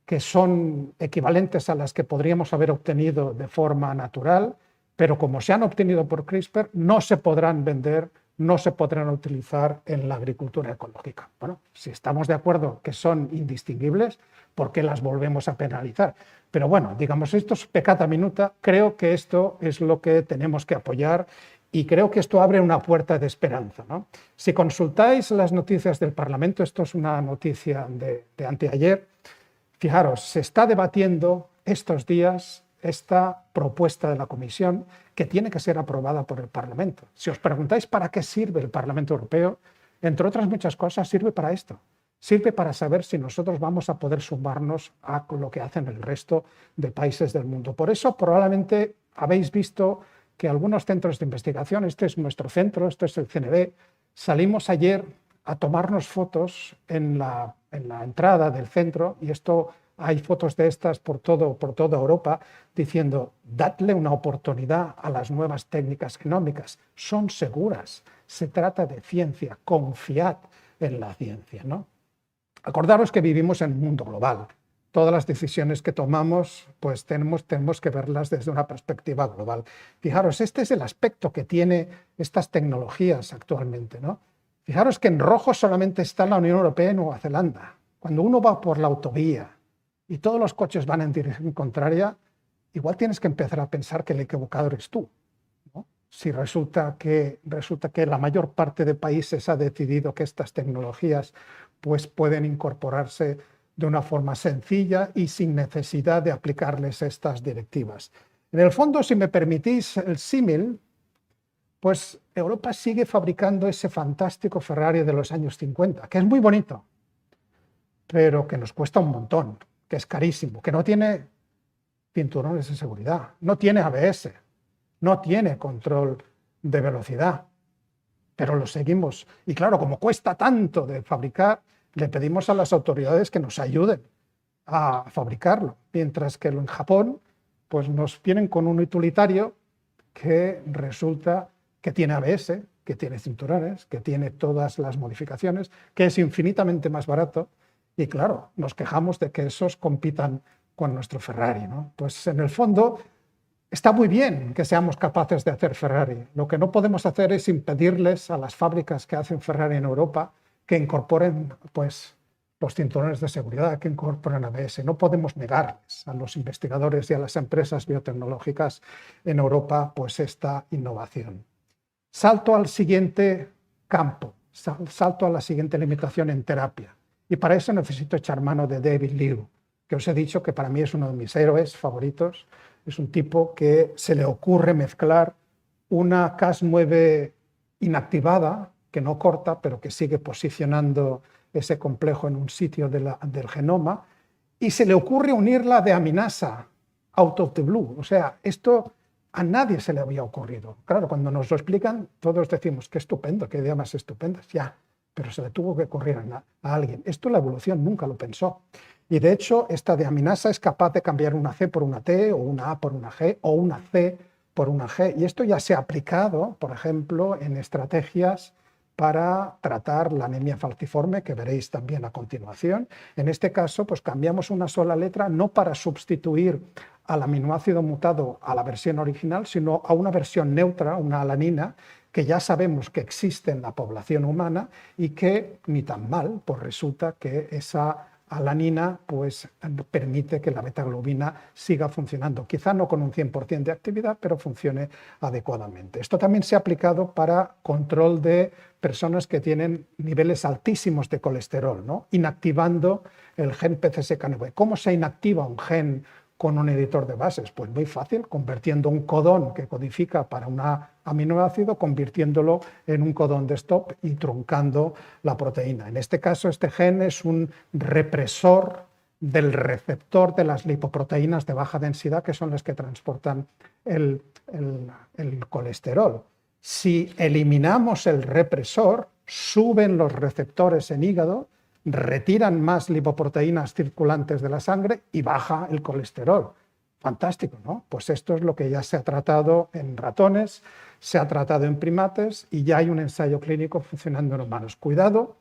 que son equivalentes a las que podríamos haber obtenido de forma natural, pero como se han obtenido por CRISPR, no se podrán vender, no se podrán utilizar en la agricultura ecológica. Bueno, si estamos de acuerdo que son indistinguibles, ¿por qué las volvemos a penalizar? Pero bueno, digamos, esto es peccata minuta, creo que esto es lo que tenemos que apoyar y creo que esto abre una puerta de esperanza, ¿no? Si consultáis las noticias del Parlamento, esto es una noticia de anteayer, fijaros, se está debatiendo estos días esta propuesta de la Comisión que tiene que ser aprobada por el Parlamento. Si os preguntáis para qué sirve el Parlamento Europeo, entre otras muchas cosas, sirve para esto. Sirve para saber si nosotros vamos a poder sumarnos a lo que hacen el resto de países del mundo. Por eso probablemente habéis visto que algunos centros de investigación, este es nuestro centro, esto es el CNB, salimos ayer a tomarnos fotos en la entrada del centro, y esto hay fotos de estas por toda Europa, diciendo, dadle una oportunidad a las nuevas técnicas genómicas, son seguras, se trata de ciencia, confiad en la ciencia, ¿no? Acordaros que vivimos en un mundo global. Todas las decisiones que tomamos, pues tenemos que verlas desde una perspectiva global. Fijaros, este es el aspecto que tiene estas tecnologías actualmente, ¿no? Fijaros que en rojo solamente está la Unión Europea y Nueva Zelanda. Cuando uno va por la autovía y todos los coches van en dirección contraria, igual tienes que empezar a pensar que el equivocado eres tú, ¿no? Si resulta que la mayor parte de países ha decidido que estas tecnologías pues, pueden incorporarse de una forma sencilla y sin necesidad de aplicarles estas directivas. En el fondo, si me permitís el símil, pues Europa sigue fabricando ese fantástico Ferrari de los años 50, que es muy bonito, pero que nos cuesta un montón, que es carísimo, que no tiene cinturones de seguridad, no tiene ABS, no tiene control de velocidad, pero lo seguimos. Y claro, como cuesta tanto de fabricar, le pedimos a las autoridades que nos ayuden a fabricarlo, mientras que en Japón pues nos vienen con un utilitario que resulta que tiene ABS, que tiene cinturones, que tiene todas las modificaciones, que es infinitamente más barato, y claro, nos quejamos de que esos compitan con nuestro Ferrari, ¿no? Pues en el fondo está muy bien que seamos capaces de hacer Ferrari. Lo que no podemos hacer es impedirles a las fábricas que hacen Ferrari en Europa que incorporen pues, los cinturones de seguridad, que incorporen ABS. No podemos negarles a los investigadores y a las empresas biotecnológicas en Europa pues, esta innovación. Salto al siguiente campo, salto a la siguiente limitación en terapia. Y para eso necesito echar mano de David Liu, que os he dicho que para mí es uno de mis héroes favoritos. Es un tipo que se le ocurre mezclar una Cas9 inactivada, que no corta, pero que sigue posicionando ese complejo en un sitio del genoma, y se le ocurre unir la deaminasa out of the blue. O sea, esto a nadie se le había ocurrido. Claro, cuando nos lo explican, todos decimos, qué estupendo, qué idea más estupenda. Ya, pero se le tuvo que ocurrir a alguien. Esto la evolución nunca lo pensó. Y de hecho, esta deaminasa es capaz de cambiar una C por una T, o una A por una G, o una C por una G. Y esto ya se ha aplicado, por ejemplo, en estrategias para tratar la anemia falciforme, que veréis también a continuación. En este caso, pues cambiamos una sola letra, no para sustituir al aminoácido mutado a la versión original, sino a una versión neutra, una alanina, que ya sabemos que existe en la población humana y que ni tan mal, pues resulta que esa alanina pues, permite que la betaglobina siga funcionando. Quizá no con un 100% de actividad, pero funcione adecuadamente. Esto también se ha aplicado para control de personas que tienen niveles altísimos de colesterol, ¿no? Inactivando el gen PCSK9. ¿Cómo se inactiva un gen con un editor de bases? Pues muy fácil, convirtiendo un codón que codifica para un aminoácido, convirtiéndolo en un codón de stop y truncando la proteína. En este caso, este gen es un represor del receptor de las lipoproteínas de baja densidad, que son las que transportan el colesterol. Si eliminamos el represor, suben los receptores en hígado, retiran más lipoproteínas circulantes de la sangre y baja el colesterol. Fantástico, ¿no? Pues esto es lo que ya se ha tratado en ratones, se ha tratado en primates y ya hay un ensayo clínico funcionando en humanos. Cuidado,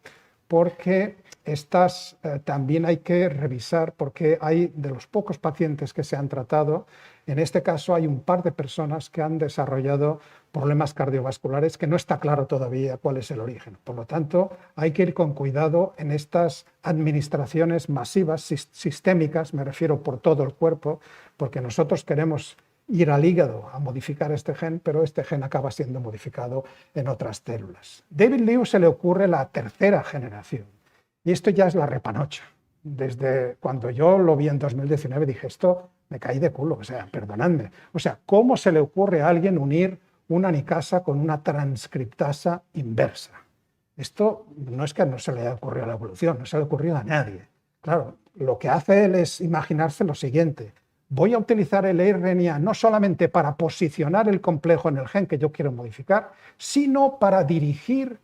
porque estas también hay que revisar, porque hay de los pocos pacientes que se han tratado, en este caso hay un par de personas que han desarrollado problemas cardiovasculares que no está claro todavía cuál es el origen. Por lo tanto, hay que ir con cuidado en estas administraciones masivas, sistémicas, me refiero por todo el cuerpo, porque nosotros queremos ir al hígado a modificar este gen, pero este gen acaba siendo modificado en otras células. David Liu se le ocurre la tercera generación, y esto ya es la repanocha. Desde cuando yo lo vi en 2019 dije, esto me caí de culo, o sea, perdonadme. O sea, ¿cómo se le ocurre a alguien unir una nicasa con una transcriptasa inversa? Esto no es que no se le haya ocurrido a la evolución, no se le ha ocurrido a nadie. Claro, lo que hace él es imaginarse lo siguiente: voy a utilizar el RNA no solamente para posicionar el complejo en el gen que yo quiero modificar, sino para dirigir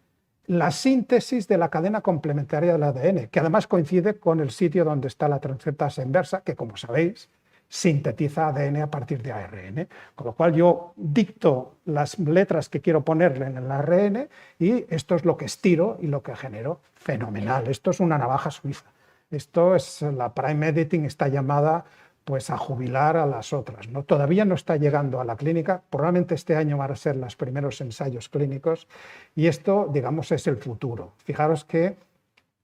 la síntesis de la cadena complementaria del ADN, que además coincide con el sitio donde está la transcriptasa inversa, que como sabéis, sintetiza ADN a partir de ARN, con lo cual yo dicto las letras que quiero ponerle en el ARN y esto es lo que estiro y lo que genero. Fenomenal, esto es una navaja suiza. Esto es, la prime editing está llamada pues a jubilar a las otras, ¿no? Todavía no está llegando a la clínica, probablemente este año van a ser los primeros ensayos clínicos y esto, digamos, es el futuro. Fijaros que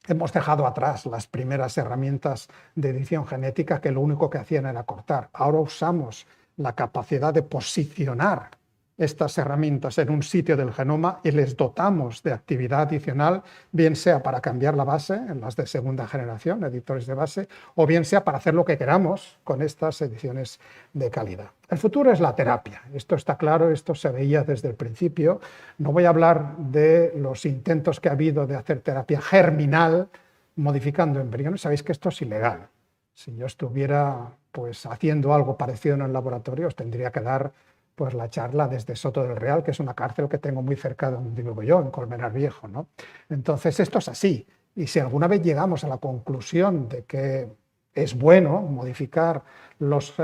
hemos dejado atrás las primeras herramientas de edición genética que lo único que hacían era cortar. Ahora usamos la capacidad de posicionar estas herramientas en un sitio del genoma y les dotamos de actividad adicional, bien sea para cambiar la base en las de segunda generación, editores de base, o bien sea para hacer lo que queramos con estas ediciones de calidad. El futuro es la terapia, esto está claro, esto se veía desde el principio. No voy a hablar de los intentos que ha habido de hacer terapia germinal modificando embriones, sabéis que esto es ilegal. Si yo estuviera pues, haciendo algo parecido en el laboratorio, os tendría que dar pues la charla desde Soto del Real, que es una cárcel que tengo muy cerca de donde vivo yo, en Colmenar Viejo, ¿no? Entonces esto es así, y si alguna vez llegamos a la conclusión de que es bueno modificar los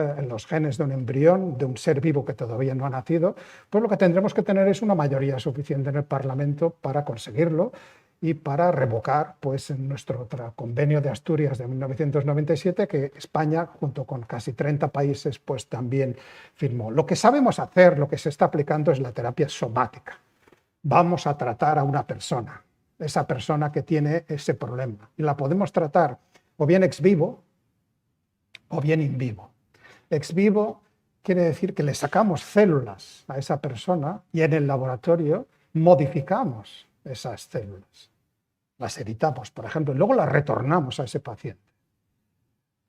genes de un embrión, de un ser vivo que todavía no ha nacido, pues lo que tendremos que tener es una mayoría suficiente en el Parlamento para conseguirlo y para revocar pues, en nuestro convenio de Asturias de 1997, que España, junto con casi 30 países, pues también firmó. Lo que sabemos hacer, lo que se está aplicando es la terapia somática. Vamos a tratar a una persona, esa persona que tiene ese problema, y la podemos tratar o bien ex vivo o bien in vivo. Ex vivo quiere decir que le sacamos células a esa persona y en el laboratorio modificamos esas células. Las editamos, por ejemplo, y luego las retornamos a ese paciente.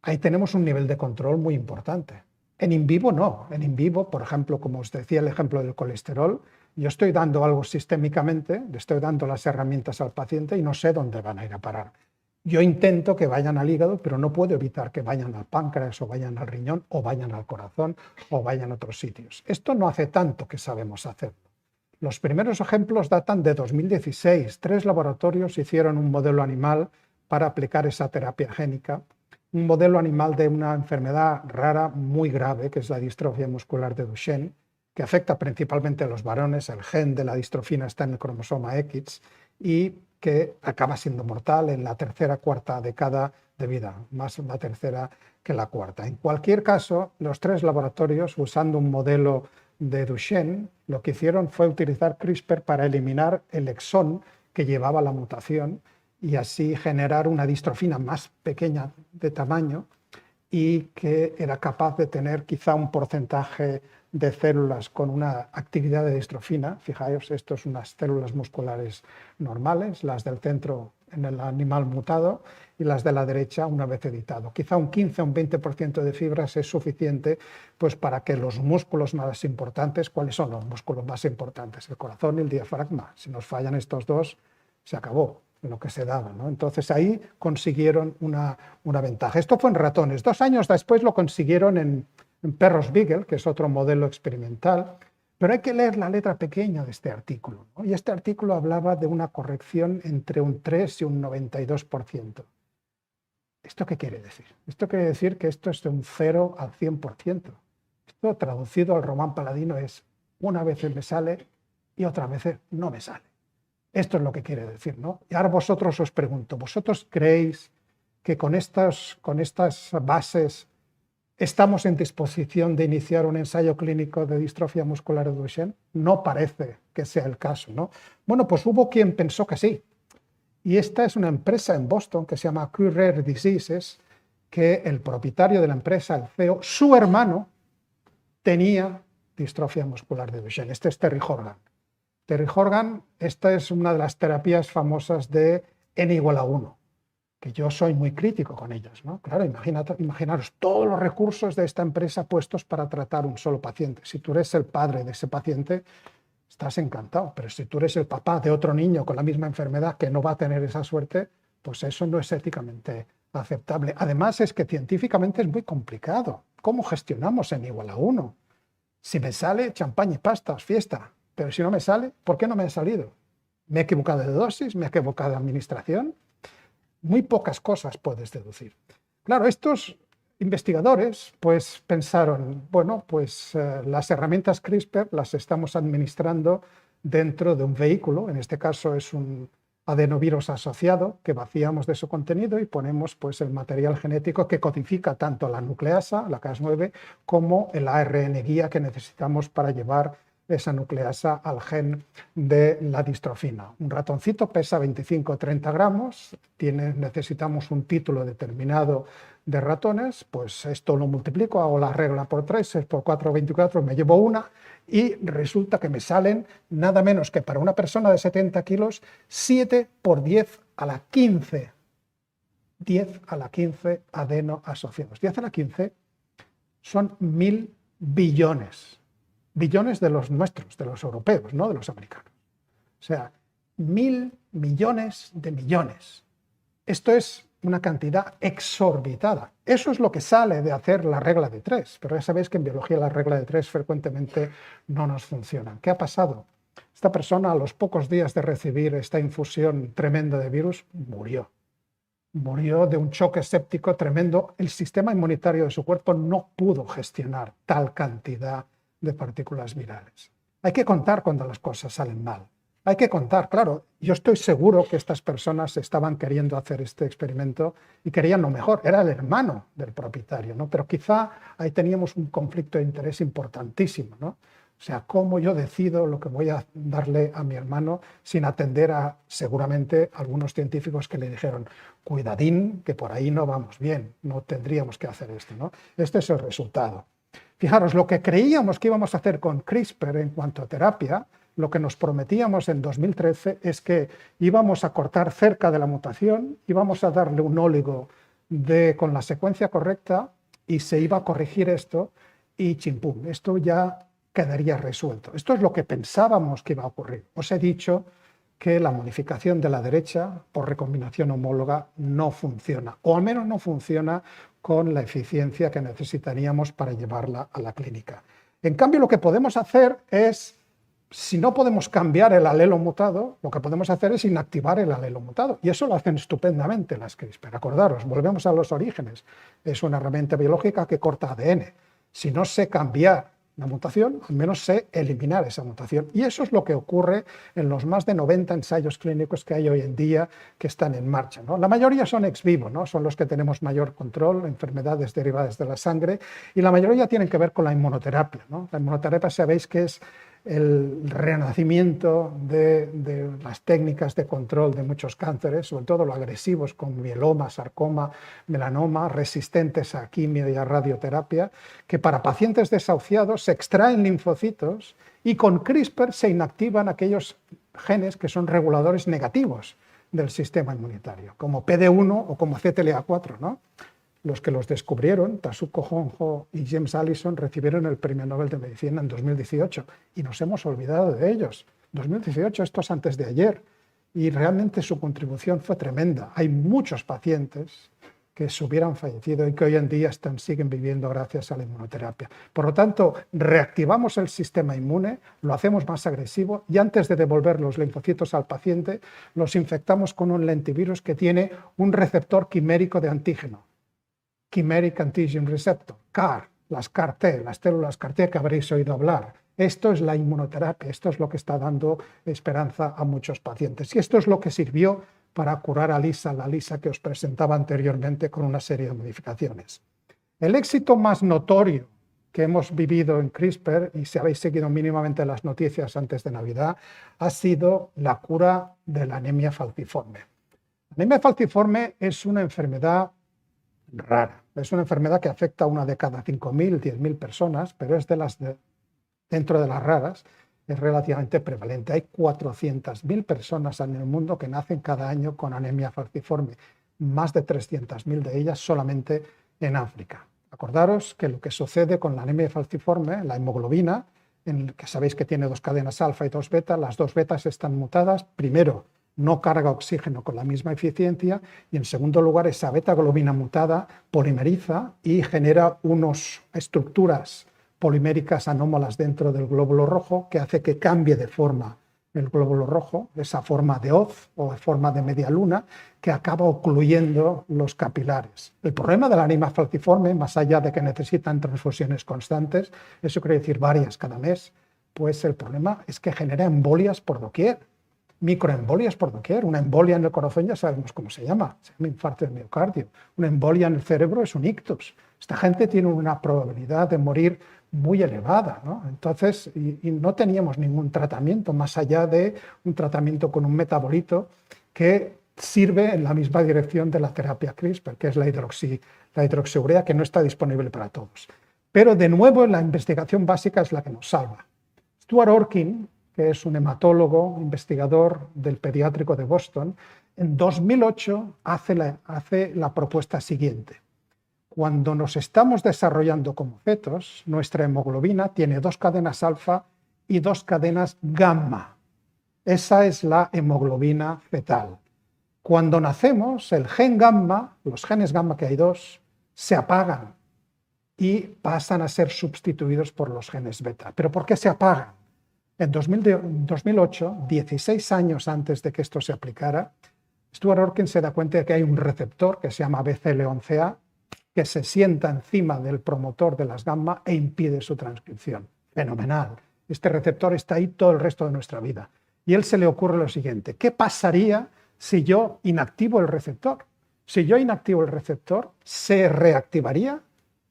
Ahí tenemos un nivel de control muy importante. En in vivo no. En in vivo, por ejemplo, como os decía el ejemplo del colesterol, yo estoy dando algo sistémicamente, le estoy dando las herramientas al paciente y no sé dónde van a ir a parar. Yo intento que vayan al hígado, pero no puedo evitar que vayan al páncreas o vayan al riñón o vayan al corazón o vayan a otros sitios. Esto no hace tanto que sabemos hacerlo. Los primeros ejemplos datan de 2016. 3 laboratorios hicieron un modelo animal para aplicar esa terapia génica, un modelo animal de una enfermedad rara muy grave, que es la distrofia muscular de Duchenne, que afecta principalmente a los varones. El gen de la distrofina está en el cromosoma X y que acaba siendo mortal en la tercera, cuarta década de vida, más la tercera que la cuarta. En cualquier caso, los 3 laboratorios, usando un modelo de Duchenne, lo que hicieron fue utilizar CRISPR para eliminar el exón que llevaba la mutación y así generar una distrofina más pequeña de tamaño y que era capaz de tener quizá un porcentaje de células con una actividad de distrofina. Fijaos, esto es unas células musculares normales, las del centro en el animal mutado y las de la derecha una vez editado. Quizá un 15 o un 20% de fibras es suficiente pues, para que los músculos más importantes, ¿cuáles son los músculos más importantes? El corazón y el diafragma. Si nos fallan estos dos, se acabó lo que se daba, ¿no? Entonces ahí consiguieron una ventaja. Esto fue en ratones. 2 años después lo consiguieron en perros Beagle, que es otro modelo experimental, pero hay que leer la letra pequeña de este artículo, ¿no? Y este artículo hablaba de una corrección entre un 3 y un 92%. ¿Esto qué quiere decir? Esto quiere decir que esto es de un 0 al 100%. Esto traducido al román paladino es una vez me sale y otra vez no me sale. Esto es lo que quiere decir, ¿no? Y ahora vosotros os pregunto, ¿vosotros creéis que con estas bases estamos en disposición de iniciar un ensayo clínico de distrofia muscular de Duchenne? No parece que sea el caso, ¿no? Bueno, pues hubo quien pensó que sí. Y esta es una empresa en Boston que se llama Rare Diseases, que el propietario de la empresa, el CEO, su hermano, tenía distrofia muscular de Duchenne. Este es Terry Horgan. Terry Horgan, esta es una de las terapias famosas de N=1, que yo soy muy crítico con ellas, ¿no? Claro, imaginaros todos los recursos de esta empresa puestos para tratar un solo paciente. Si tú eres el padre de ese paciente, estás encantado, pero si tú eres el papá de otro niño con la misma enfermedad que no va a tener esa suerte, pues eso no es éticamente aceptable. Además, es que científicamente es muy complicado. ¿Cómo gestionamos N=1? Si me sale, champán y pastas, fiesta. Pero si no me sale, ¿por qué no me ha salido? ¿Me he equivocado de dosis? ¿Me he equivocado de administración? Muy pocas cosas puedes deducir. Claro, estos investigadores pues pensaron, bueno, pues las herramientas CRISPR las estamos administrando dentro de un vehículo, en este caso es un adenovirus asociado que vaciamos de su contenido y ponemos pues el material genético que codifica tanto la nucleasa, la Cas9, como el ARN guía que necesitamos para llevar esa nucleasa al gen de la distrofina. Un ratoncito pesa 25 o 30 gramos, necesitamos un título determinado de ratones, pues esto lo multiplico, hago la regla por 3, 6 por 4, 24, me llevo una y resulta que me salen nada menos que para una persona de 70 kilos 7 por 10 a la 15. 10 a la 15 adenoasociados. 10 a la 15 son 1000 billones. Billones de los nuestros, de los europeos, no de los americanos. O sea, 1000 millones de millones. Esto es una cantidad exorbitada. Eso es lo que sale de hacer la regla de 3, pero ya sabéis que en biología la regla de 3 frecuentemente no nos funciona. ¿Qué ha pasado? Esta persona a los pocos días de recibir esta infusión tremenda de virus murió. Murió de un choque séptico tremendo. El sistema inmunitario de su cuerpo no pudo gestionar tal cantidad de partículas virales. Hay que contar cuando las cosas salen mal. Hay que contar, claro, yo estoy seguro que estas personas estaban queriendo hacer este experimento y querían lo mejor, era el hermano del propietario, ¿no? Pero quizá ahí teníamos un conflicto de interés importantísimo, ¿no? O sea, cómo yo decido lo que voy a darle a mi hermano sin atender a, seguramente, algunos científicos que le dijeron, cuidadín, que por ahí no vamos bien, no tendríamos que hacer esto, ¿no? Este es el resultado. Fijaros, lo que creíamos que íbamos a hacer con CRISPR en cuanto a terapia, lo que nos prometíamos en 2013 es que íbamos a cortar cerca de la mutación, íbamos a darle un óligo con la secuencia correcta y se iba a corregir esto y chimpum, esto ya quedaría resuelto. Esto es lo que pensábamos que iba a ocurrir. Os he dicho que la modificación de la derecha por recombinación homóloga no funciona, o al menos no funciona con la eficiencia que necesitaríamos para llevarla a la clínica. En cambio, lo que podemos hacer es, si no podemos cambiar el alelo mutado, lo que podemos hacer es inactivar el alelo mutado. Y eso lo hacen estupendamente las CRISPR. Acordaros, volvemos a los orígenes. Es una herramienta biológica que corta ADN. Si no sé cambiar la mutación, al menos sé eliminar esa mutación. Y eso es lo que ocurre en los más de 90 ensayos clínicos que hay hoy en día que están en marcha, ¿no? La mayoría son ex vivo, ¿no? Son los que tenemos mayor control, enfermedades derivadas de la sangre, y la mayoría tienen que ver con la inmunoterapia, ¿no? La inmunoterapia sabéis que es el renacimiento de las técnicas de control de muchos cánceres, sobre todo los agresivos con mieloma, sarcoma, melanoma, resistentes a quimio y a radioterapia, que para pacientes desahuciados se extraen linfocitos y con CRISPR se inactivan aquellos genes que son reguladores negativos del sistema inmunitario, como PD1 o como CTLA4, ¿no? Los que los descubrieron, Tasuku Honjo y James Allison, recibieron el Premio Nobel de Medicina en 2018 y nos hemos olvidado de ellos. 2018, esto es antes de ayer, y realmente su contribución fue tremenda. Hay muchos pacientes que se hubieran fallecido y que hoy en día siguen viviendo gracias a la inmunoterapia. Por lo tanto, reactivamos el sistema inmune, lo hacemos más agresivo y antes de devolver los linfocitos al paciente, los infectamos con un lentivirus que tiene un receptor quimérico de antígeno. Chimeric Antigen Receptor, CAR, las CAR-T, las células CAR-T que habréis oído hablar. Esto es la inmunoterapia, esto es lo que está dando esperanza a muchos pacientes. Y esto es lo que sirvió para curar a Lisa, la Lisa que os presentaba anteriormente con una serie de modificaciones. El éxito más notorio que hemos vivido en CRISPR, y si habéis seguido mínimamente las noticias antes de Navidad, ha sido la cura de la anemia falciforme. La anemia falciforme es una enfermedad rara. Es una enfermedad que afecta a una de cada 5.000, 10.000 personas, pero es dentro de las raras, es relativamente prevalente. Hay 400.000 personas en el mundo que nacen cada año con anemia falciforme, más de 300.000 de ellas solamente en África. Acordaros que lo que sucede con la anemia falciforme, la hemoglobina, que sabéis que tiene 2 cadenas alfa y 2 beta, las 2 betas están mutadas, primero, no carga oxígeno con la misma eficiencia y en segundo lugar esa beta-globina mutada polimeriza y genera unas estructuras poliméricas anómalas dentro del glóbulo rojo que hace que cambie de forma el glóbulo rojo, esa forma de hoz o de forma de media luna que acaba ocluyendo los capilares. El problema de la anemia falciforme, más allá de que necesitan transfusiones constantes, eso quiere decir varias cada mes, pues el problema es que genera embolias por doquier. Microembolias por doquier. Una embolia en el corazón ya sabemos cómo se llama infarto del miocardio. Una embolia en el cerebro es un ictus. Esta gente tiene una probabilidad de morir muy elevada, ¿no? Entonces, y no teníamos ningún tratamiento más allá de un tratamiento con un metabolito que sirve en la misma dirección de la terapia CRISPR, que es la hidroxiurea, que no está disponible para todos. Pero de nuevo la investigación básica es la que nos salva. Stuart Orkin, que es un hematólogo, investigador del pediátrico de Boston, en 2008 hace la propuesta siguiente. Cuando nos estamos desarrollando como fetos, nuestra hemoglobina tiene 2 cadenas alfa y 2 cadenas gamma. Esa es la hemoglobina fetal. Cuando nacemos, el gen gamma, los genes gamma que hay 2, se apagan y pasan a ser sustituidos por los genes beta. ¿Pero por qué se apagan? En 2008, 16 años antes de que esto se aplicara, Stuart Orkin se da cuenta de que hay un receptor que se llama BCL11A que se sienta encima del promotor de las gamma e impide su transcripción. Fenomenal. Este receptor está ahí todo el resto de nuestra vida. Y a él se le ocurre lo siguiente. ¿Qué pasaría si yo inactivo el receptor? Si yo inactivo el receptor, ¿se reactivaría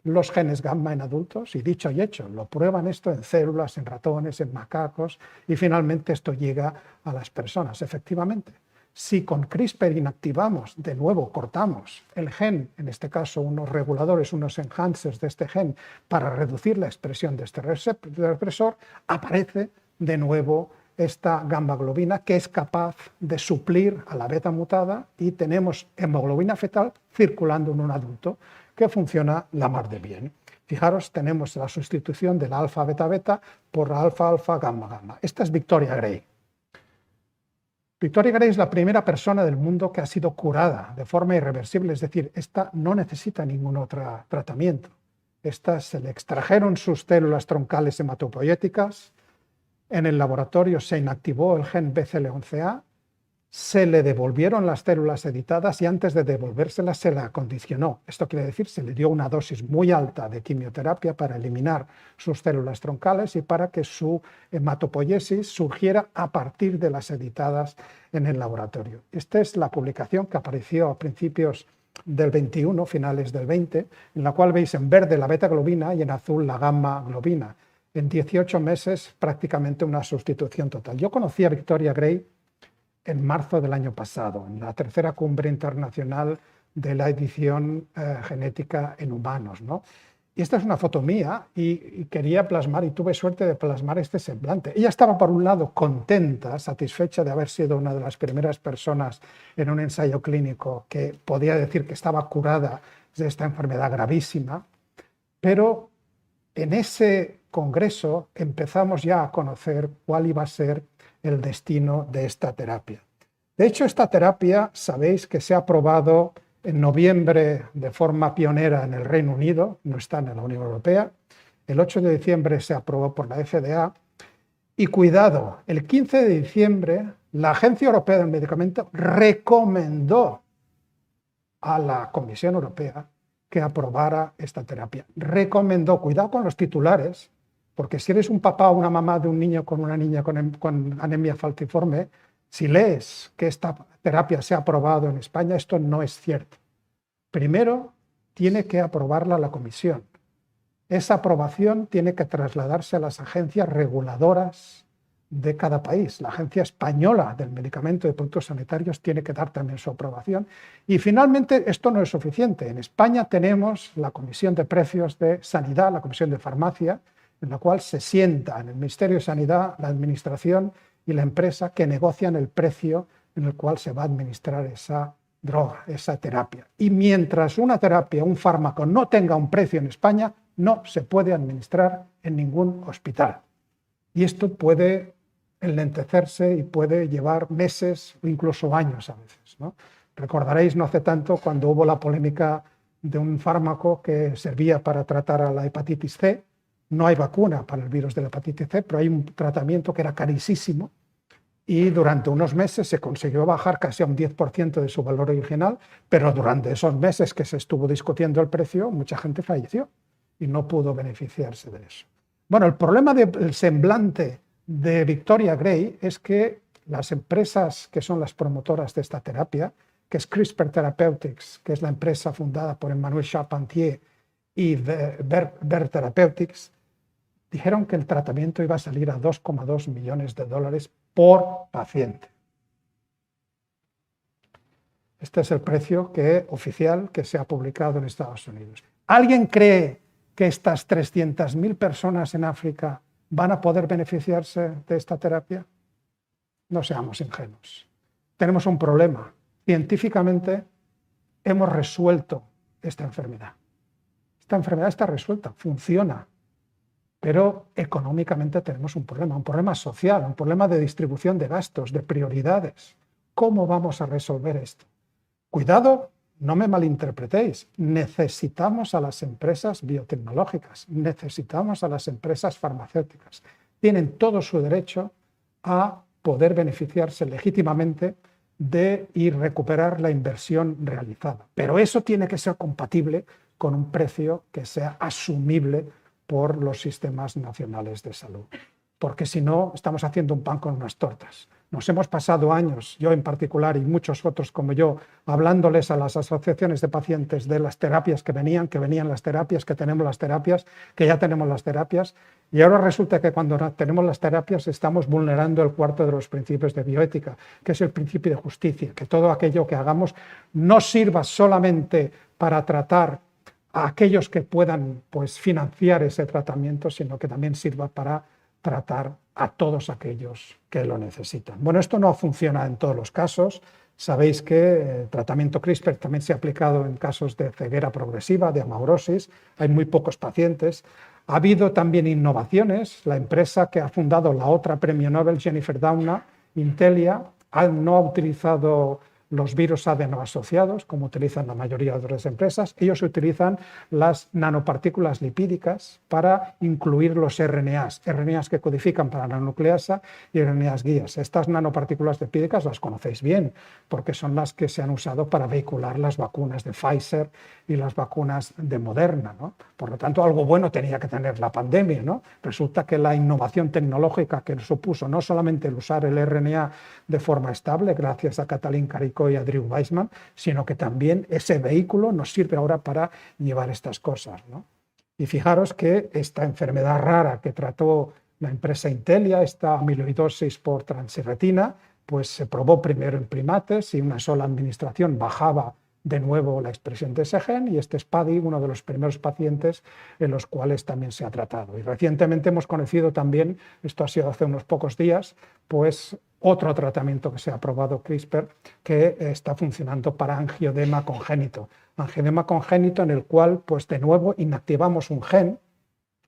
los genes gamma en adultos? Y dicho y hecho, lo prueban esto en células, en ratones, en macacos, y finalmente esto llega a las personas. Efectivamente, si con CRISPR inactivamos, de nuevo cortamos el gen, en este caso unos reguladores, unos enhancers de este gen, para reducir la expresión de este represor, aparece de nuevo esta gamma globina que es capaz de suplir a la beta mutada y tenemos hemoglobina fetal circulando en un adulto que funciona la mar de bien. Fijaros, tenemos la sustitución de la alfa-beta-beta por la alfa-alfa-gamma-gamma. Esta es Victoria Gray. Victoria Gray es la primera persona del mundo que ha sido curada de forma irreversible, es decir, esta no necesita ningún otro tratamiento. Esta se le extrajeron sus células troncales hematopoyéticas, en el laboratorio se inactivó el gen BCL11A, se le devolvieron las células editadas y antes de devolvérselas se la acondicionó. Esto quiere decir, se le dio una dosis muy alta de quimioterapia para eliminar sus células troncales y para que su hematopoiesis surgiera a partir de las editadas en el laboratorio. Esta es la publicación que apareció a principios del 21, finales del 20, en la cual veis en verde la beta-globina y en azul la gamma-globina. En 18 meses prácticamente una sustitución total. Yo conocí a Victoria Gray en marzo del año pasado, en la tercera cumbre internacional de la edición genética en humanos, ¿no? Y esta es una foto mía y quería plasmar, y tuve suerte de plasmar este semblante. Ella estaba, por un lado, contenta, satisfecha de haber sido una de las primeras personas en un ensayo clínico que podía decir que estaba curada de esta enfermedad gravísima, pero en ese congreso empezamos ya a conocer cuál iba a ser el destino de esta terapia. De hecho, esta terapia, sabéis que se ha aprobado en noviembre de forma pionera en el Reino Unido, no está en la Unión Europea. El 8 de diciembre se aprobó por la FDA. Y cuidado, el 15 de diciembre la Agencia Europea del Medicamento recomendó a la Comisión Europea que aprobara esta terapia. Recomendó, cuidado con los titulares, porque si eres un papá o una mamá de un niño con una niña con anemia falciforme, si lees que esta terapia se ha aprobado en España, esto no es cierto. Primero, tiene que aprobarla la Comisión. Esa aprobación tiene que trasladarse a las agencias reguladoras de cada país. La Agencia Española del Medicamento y de Productos Sanitarios tiene que dar también su aprobación. Y finalmente, esto no es suficiente. En España tenemos la Comisión de Precios de Sanidad, la Comisión de Farmacia, en la cual se sienta en el Ministerio de Sanidad, la Administración y la empresa que negocian el precio en el cual se va a administrar esa droga, esa terapia. Y mientras una terapia, un fármaco no tenga un precio en España, no se puede administrar en ningún hospital. Y esto puede enlentecerse y puede llevar meses o incluso años a veces, ¿no? Recordaréis no hace tanto cuando hubo la polémica de un fármaco que servía para tratar a la hepatitis C. No hay vacuna para el virus de la hepatitis C, pero hay un tratamiento que era carísimo y durante unos meses se consiguió bajar casi a un 10% de su valor original, pero durante esos meses que se estuvo discutiendo el precio, mucha gente falleció y no pudo beneficiarse de eso. Bueno, el problema del semblante de Victoria Gray es que las empresas que son las promotoras de esta terapia, que es CRISPR Therapeutics, que es la empresa fundada por Emmanuel Charpentier y Ver Therapeutics, dijeron que el tratamiento iba a salir a $2,2 millones por paciente. Este es el precio oficial que se ha publicado en Estados Unidos. ¿Alguien cree que estas 300.000 personas en África van a poder beneficiarse de esta terapia? No seamos ingenuos. Tenemos un problema. Científicamente hemos resuelto esta enfermedad. Esta enfermedad está resuelta, funciona. Pero económicamente tenemos un problema social, un problema de distribución de gastos, de prioridades. ¿Cómo vamos a resolver esto? Cuidado, no me malinterpretéis. Necesitamos a las empresas biotecnológicas, necesitamos a las empresas farmacéuticas. Tienen todo su derecho a poder beneficiarse legítimamente de y recuperar la inversión realizada. Pero eso tiene que ser compatible con un precio que sea asumible por los sistemas nacionales de salud. Porque si no, estamos haciendo un pan con unas tortas. Nos hemos pasado años, yo en particular y muchos otros como yo, hablándoles a las asociaciones de pacientes de las terapias que venían las terapias, que tenemos las terapias, que ya tenemos las terapias, y ahora resulta que cuando tenemos las terapias estamos vulnerando el cuarto de los principios de bioética, que es el principio de justicia, que todo aquello que hagamos no sirva solamente para tratar a aquellos que puedan financiar ese tratamiento, sino que también sirva para tratar a todos aquellos que lo necesitan. Bueno, esto no funciona en todos los casos. Sabéis que el tratamiento CRISPR también se ha aplicado en casos de ceguera progresiva, de amaurosis. Hay muy pocos pacientes. Ha habido también innovaciones. La empresa que ha fundado la otra premio Nobel, Jennifer Doudna, Intelia, no ha utilizado los virus adenoasociados, como utilizan la mayoría de otras empresas. Ellos utilizan las nanopartículas lipídicas para incluir los RNAs que codifican para la nucleasa y RNAs guías. Estas nanopartículas lipídicas las conocéis bien, porque son las que se han usado para vehicular las vacunas de Pfizer y las vacunas de Moderna, ¿no? Por lo tanto, algo bueno tenía que tener la pandemia, ¿no? Resulta que la innovación tecnológica que supuso no solamente el usar el RNA de forma estable, gracias a Katalin Karikó y a Drew Weissman, sino que también ese vehículo nos sirve ahora para llevar estas cosas, ¿no? Y fijaros que esta enfermedad rara que trató la empresa Intelia, esta amiloidosis por transirretina, pues se probó primero en primates y una sola administración bajaba de nuevo la expresión de ese gen, y este es Paddy, uno de los primeros pacientes en los cuales también se ha tratado. Y recientemente hemos conocido también, esto ha sido hace unos pocos días, pues otro tratamiento que se ha probado, CRISPR, que está funcionando para angiodema congénito. Angiodema congénito en el cual, pues de nuevo, inactivamos un gen,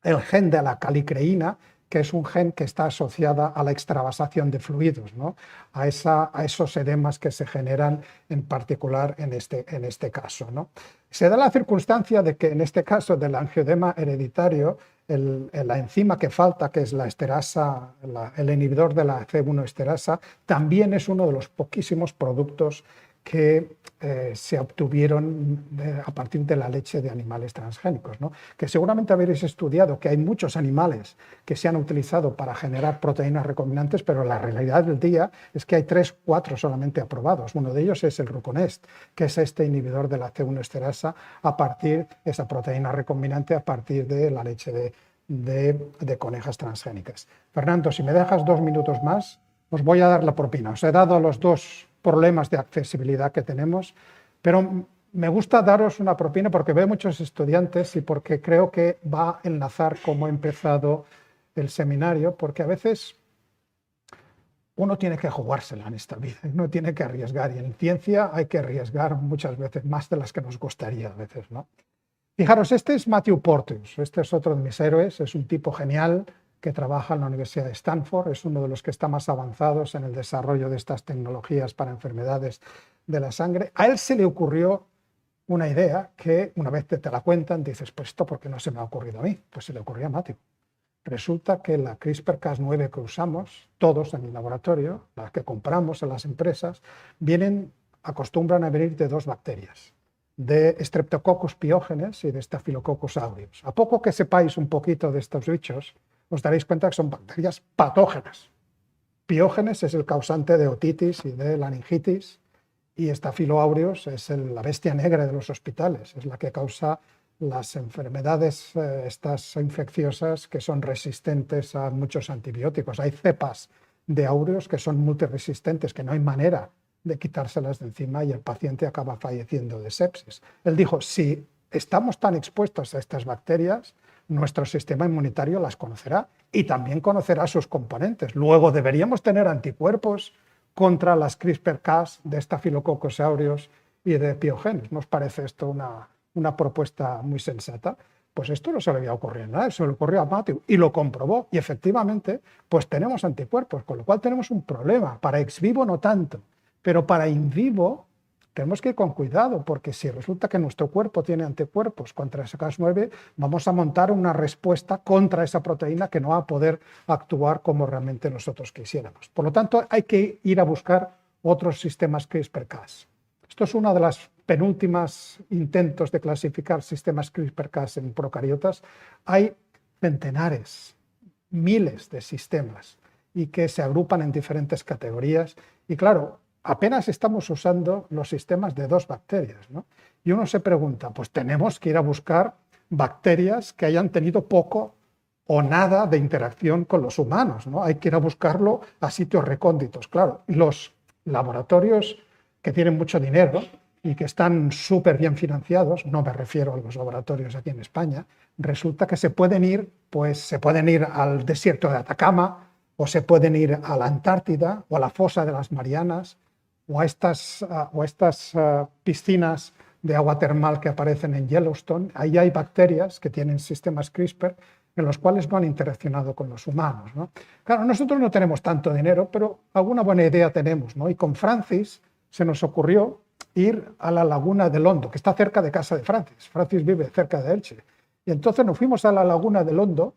el gen de la calicreína, que es un gen que está asociada a la extravasación de fluidos, ¿no? a esos edemas que se generan en particular en este caso, ¿no? Se da la circunstancia de que en este caso del angiodema hereditario, la enzima que falta, que es la esterasa, el inhibidor de la C1 esterasa, también es uno de los poquísimos productos que se obtuvieron a partir de la leche de animales transgénicos, ¿no? Que seguramente habréis estudiado que hay muchos animales que se han utilizado para generar proteínas recombinantes, pero la realidad del día es que hay 3 o 4 solamente aprobados. Uno de ellos es el Ruconest, que es este inhibidor de la C1 esterasa a partir de esa proteína recombinante a partir de la leche de conejas transgénicas. Fernando, si me dejas 2 minutos más, os voy a dar la propina. Os he dado los 2 problemas de accesibilidad que tenemos, pero me gusta daros una propina porque veo muchos estudiantes y porque creo que va a enlazar cómo he empezado el seminario, porque a veces uno tiene que jugársela en esta vida, uno tiene que arriesgar, y en ciencia hay que arriesgar muchas veces, más de las que nos gustaría a veces, ¿no? Fijaros, este es Matthew Porteous, este es otro de mis héroes, es un tipo genial que trabaja en la Universidad de Stanford, es uno de los que está más avanzados en el desarrollo de estas tecnologías para enfermedades de la sangre. A él se le ocurrió una idea que una vez te la cuentan, dices, pues esto ¿por qué no se me ha ocurrido a mí? Pues se le ocurrió a Matthew. Resulta que la CRISPR-Cas9 que usamos, todos en el laboratorio, las que compramos en las empresas, acostumbran a venir de 2 bacterias, de Streptococcus pyogenes y de Staphylococcus aureus. A poco que sepáis un poquito de estos bichos, os daréis cuenta que son bacterias patógenas. Piógenes es el causante de otitis y de laringitis, y Staphylo aureus es la bestia negra de los hospitales, es la que causa las enfermedades estas infecciosas que son resistentes a muchos antibióticos. Hay cepas de aureus que son multiresistentes, que no hay manera de quitárselas de encima y el paciente acaba falleciendo de sepsis. Él dijo, si estamos tan expuestos a estas bacterias, nuestro sistema inmunitario las conocerá y también conocerá sus componentes. Luego deberíamos tener anticuerpos contra las CRISPR-Cas de Staphylococcus aureus y de Piógenes. ¿Nos parece esto una propuesta muy sensata? Pues esto no se le había ocurrido a nadie, se le ocurrió a Matthew y lo comprobó, y efectivamente pues tenemos anticuerpos, con lo cual tenemos un problema. Para ex vivo no tanto, pero para in vivo tenemos que ir con cuidado, porque si resulta que nuestro cuerpo tiene anticuerpos contra ese Cas9, vamos a montar una respuesta contra esa proteína que no va a poder actuar como realmente nosotros quisiéramos. Por lo tanto, hay que ir a buscar otros sistemas CRISPR-Cas. Esto es uno de los penúltimos intentos de clasificar sistemas CRISPR-Cas en procariotas. Hay centenares, miles de sistemas y que se agrupan en diferentes categorías. Y claro, apenas estamos usando los sistemas de 2 bacterias, ¿no? Y uno se pregunta, pues tenemos que ir a buscar bacterias que hayan tenido poco o nada de interacción con los humanos, ¿no? Hay que ir a buscarlo a sitios recónditos. Claro, los laboratorios que tienen mucho dinero y que están súper bien financiados, no me refiero a los laboratorios aquí en España, resulta que se pueden ir al desierto de Atacama, o se pueden ir a la Antártida, o a la fosa de las Marianas, o a estas piscinas de agua termal que aparecen en Yellowstone. Ahí hay bacterias que tienen sistemas CRISPR en los cuales no han interaccionado con los humanos, ¿no? Claro, nosotros no tenemos tanto dinero, pero alguna buena idea tenemos, ¿no? Y con Francis se nos ocurrió ir a la laguna del Hondo, que está cerca de casa de Francis. Francis vive cerca de Elche. Y entonces nos fuimos a la laguna del Hondo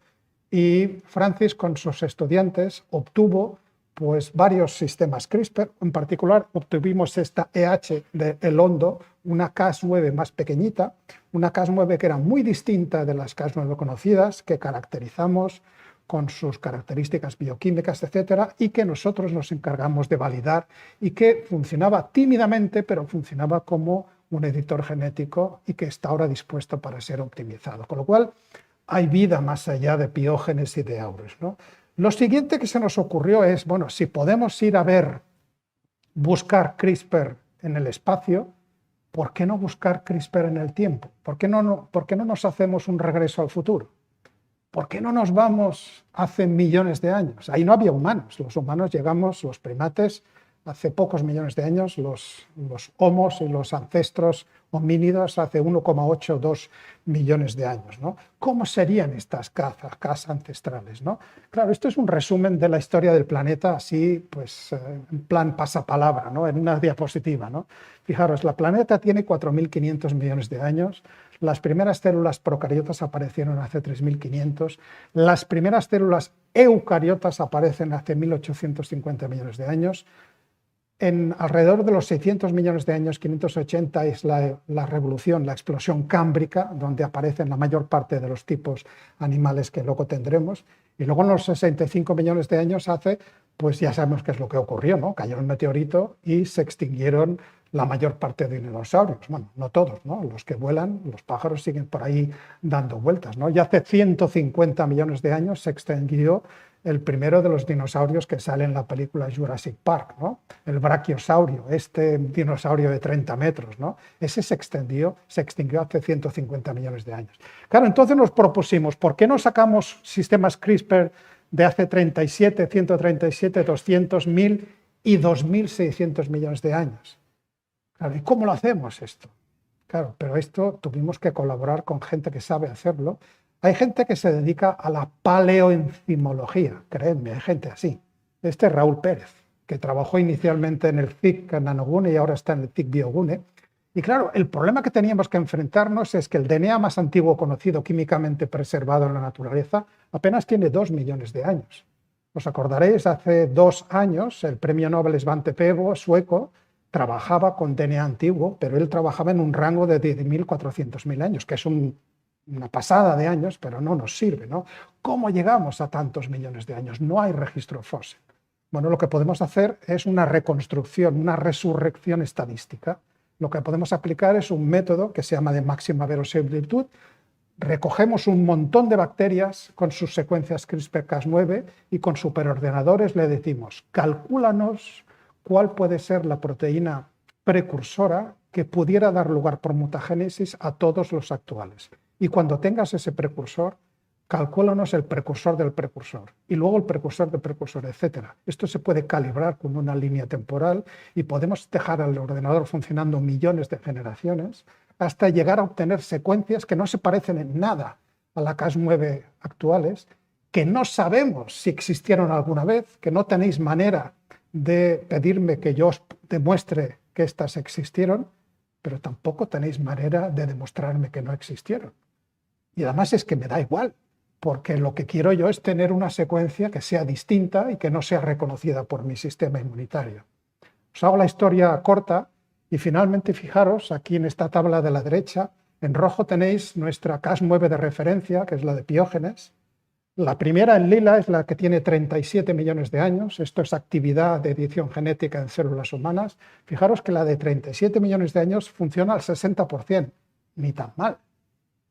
y Francis con sus estudiantes obtuvo pues varios sistemas CRISPR. En particular obtuvimos esta EH de El Hondo, una Cas9 más pequeñita, una Cas9 que era muy distinta de las Cas9 conocidas, que caracterizamos con sus características bioquímicas, etcétera, y que nosotros nos encargamos de validar y que funcionaba tímidamente, pero funcionaba como un editor genético y que está ahora dispuesto para ser optimizado. Con lo cual, hay vida más allá de Piógenes y de Aures, ¿no? Lo siguiente que se nos ocurrió es, bueno, si podemos ir a buscar CRISPR en el espacio, ¿por qué no buscar CRISPR en el tiempo? ¿Por qué no nos hacemos un regreso al futuro? ¿Por qué no nos vamos hace millones de años? Ahí no había humanos. Los humanos llegamos, los primates, hace pocos millones de años, los homos y los ancestros homínidos hace 1,82 millones de años, ¿no? ¿Cómo serían estas casas ancestrales, ¿no? Claro, esto es un resumen de la historia del planeta, así, pues, en plan pasapalabra, ¿no? En una diapositiva, ¿no? Fijaros, el planeta tiene 4.500 millones de años. Las primeras células procariotas aparecieron hace 3.500. Las primeras células eucariotas aparecen hace 1.850 millones de años. En alrededor de los 600 millones de años, 580, es la revolución, la explosión cámbrica, donde aparecen la mayor parte de los tipos animales que luego tendremos. Y luego en los 65 millones de años pues ya sabemos qué es lo que ocurrió, ¿no? Cayó un meteorito y se extinguieron la mayor parte de dinosaurios. Bueno, no todos, ¿no? Los que vuelan, los pájaros siguen por ahí dando vueltas, ¿no? Y hace 150 millones de años se extinguió el primero de los dinosaurios que sale en la película Jurassic Park, ¿no? El brachiosaurio, este dinosaurio de 30 metros, ¿no? Ese se extinguió hace 150 millones de años. Claro, entonces nos propusimos, ¿por qué no sacamos sistemas CRISPR de hace 37, 137, 200, 1000 y 2600 millones de años? Claro, ¿y cómo lo hacemos esto? Claro, pero esto tuvimos que colaborar con gente que sabe hacerlo. Hay gente que se dedica a la paleoenzimología, creedme, hay gente así. Este es Raúl Pérez, que trabajó inicialmente en el CIC Nanogune y ahora está en el CIC Biogune. Y claro, el problema que teníamos que enfrentarnos es que el DNA más antiguo conocido químicamente preservado en la naturaleza apenas tiene 2 millones de años. Os acordaréis, hace 2 años el premio Nobel Svante Pääbo, sueco, trabajaba con DNA antiguo, pero él trabajaba en un rango de 10.400.000 años, que es una pasada de años, pero no nos sirve, ¿no? ¿Cómo llegamos a tantos millones de años? No hay registro fósil. Bueno, lo que podemos hacer es una reconstrucción, una resurrección estadística. Lo que podemos aplicar es un método que se llama de máxima verosimilitud. Recogemos un montón de bacterias con sus secuencias CRISPR-Cas9 y con superordenadores le decimos, calcúlanos cuál puede ser la proteína precursora que pudiera dar lugar por mutagénesis a todos los actuales. Y cuando tengas ese precursor, calcúlanos el precursor del precursor y luego el precursor del precursor, etc. Esto se puede calibrar con una línea temporal y podemos dejar al ordenador funcionando millones de generaciones hasta llegar a obtener secuencias que no se parecen en nada a la Cas9 actuales, que no sabemos si existieron alguna vez, que no tenéis manera de pedirme que yo os demuestre que éstas existieron, pero tampoco tenéis manera de demostrarme que no existieron. Y además es que me da igual, porque lo que quiero yo es tener una secuencia que sea distinta y que no sea reconocida por mi sistema inmunitario. Os hago la historia corta y finalmente fijaros aquí en esta tabla de la derecha, en rojo tenéis nuestra Cas9 de referencia, que es la de Piógenes. La primera en lila es la que tiene 37 millones de años. Esto es actividad de edición genética en células humanas. Fijaros que la de 37 millones de años funciona al 60%. Ni tan mal.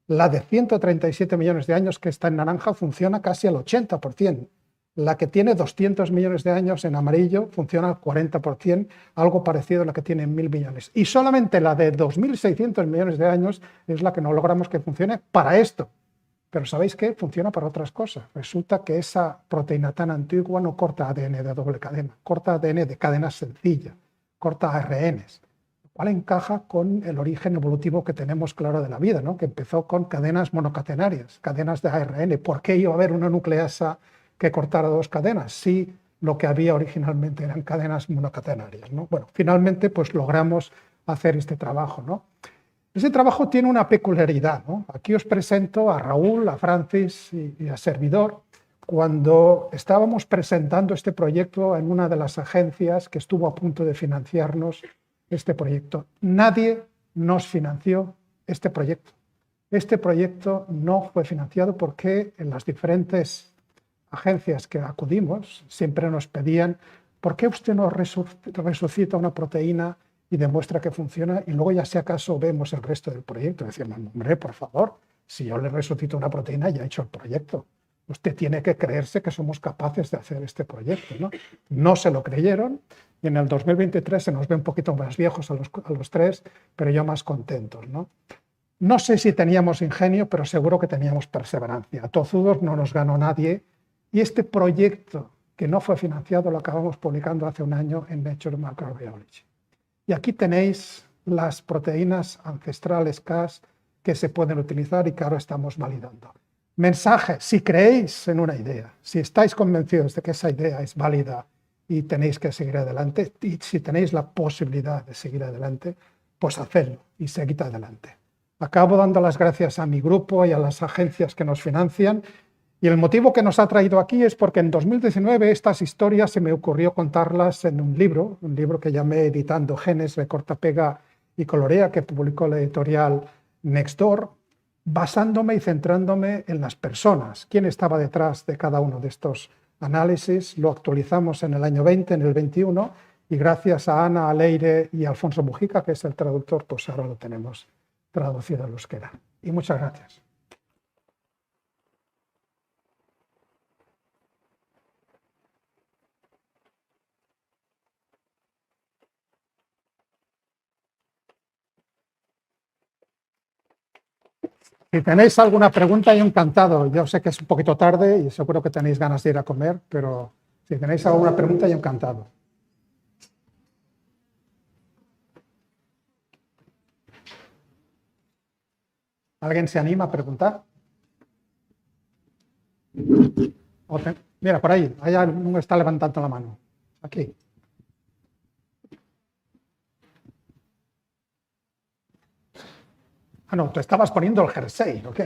La de 137 millones de años, que está en naranja, funciona casi al 80%. La que tiene 200 millones de años en amarillo funciona al 40%, algo parecido a la que tiene 1.000 millones. Y solamente la de 2.600 millones de años es la que no logramos que funcione para esto. Pero ¿sabéis qué? Funciona para otras cosas. Resulta que esa proteína tan antigua no corta ADN de doble cadena, corta ADN de cadena sencilla, corta ARNs, lo cual encaja con el origen evolutivo que tenemos claro de la vida, ¿no? Que empezó con cadenas monocatenarias, cadenas de ARN. ¿Por qué iba a haber una nucleasa que cortara dos cadenas si lo que había originalmente eran cadenas monocatenarias, ¿no? Bueno, finalmente pues logramos hacer este trabajo, ¿no? Ese trabajo tiene una peculiaridad, ¿no? Aquí os presento a Raúl, a Francis y a servidor cuando estábamos presentando este proyecto en una de las agencias que estuvo a punto de financiarnos este proyecto. Nadie nos financió este proyecto. Este proyecto no fue financiado porque en las diferentes agencias que acudimos siempre nos pedían ¿por qué usted no resucita una proteína y demuestra que funciona y luego ya si acaso vemos el resto del proyecto? Decíamos, hombre, por favor, si yo le resucito una proteína ya he hecho el proyecto. Usted tiene que creerse que somos capaces de hacer este proyecto, ¿no? No se lo creyeron y en el 2023 se nos ve un poquito más viejos a los tres, pero yo más contentos, ¿no? No sé si teníamos ingenio, pero seguro que teníamos perseverancia. A tozudos no nos ganó nadie y este proyecto que no fue financiado lo acabamos publicando hace un año en Nature Microbiology. Y aquí tenéis las proteínas ancestrales Cas que se pueden utilizar y que ahora estamos validando. Mensaje, si creéis en una idea, si estáis convencidos de que esa idea es válida y tenéis que seguir adelante, y si tenéis la posibilidad de seguir adelante, pues hacedlo y seguid adelante. Acabo dando las gracias a mi grupo y a las agencias que nos financian. Y el motivo que nos ha traído aquí es porque en 2019 estas historias se me ocurrió contarlas en un libro que llamé Editando Genes, Recorta, Pega y Colorea, que publicó la editorial Nextdoor, basándome y centrándome en las personas, quién estaba detrás de cada uno de estos análisis. Lo actualizamos en el año 20, en el 21, y gracias a Ana, a Leire y a Alfonso Mujica, que es el traductor, pues ahora lo tenemos traducido al euskera. Y muchas gracias. Si tenéis alguna pregunta, yo encantado. Yo sé que es un poquito tarde y seguro que tenéis ganas de ir a comer, pero si tenéis alguna pregunta, yo encantado. ¿Alguien se anima a preguntar? Mira, por ahí, allá uno está levantando la mano. Aquí. Ah, no, te estabas poniendo el jersey, ¿ok?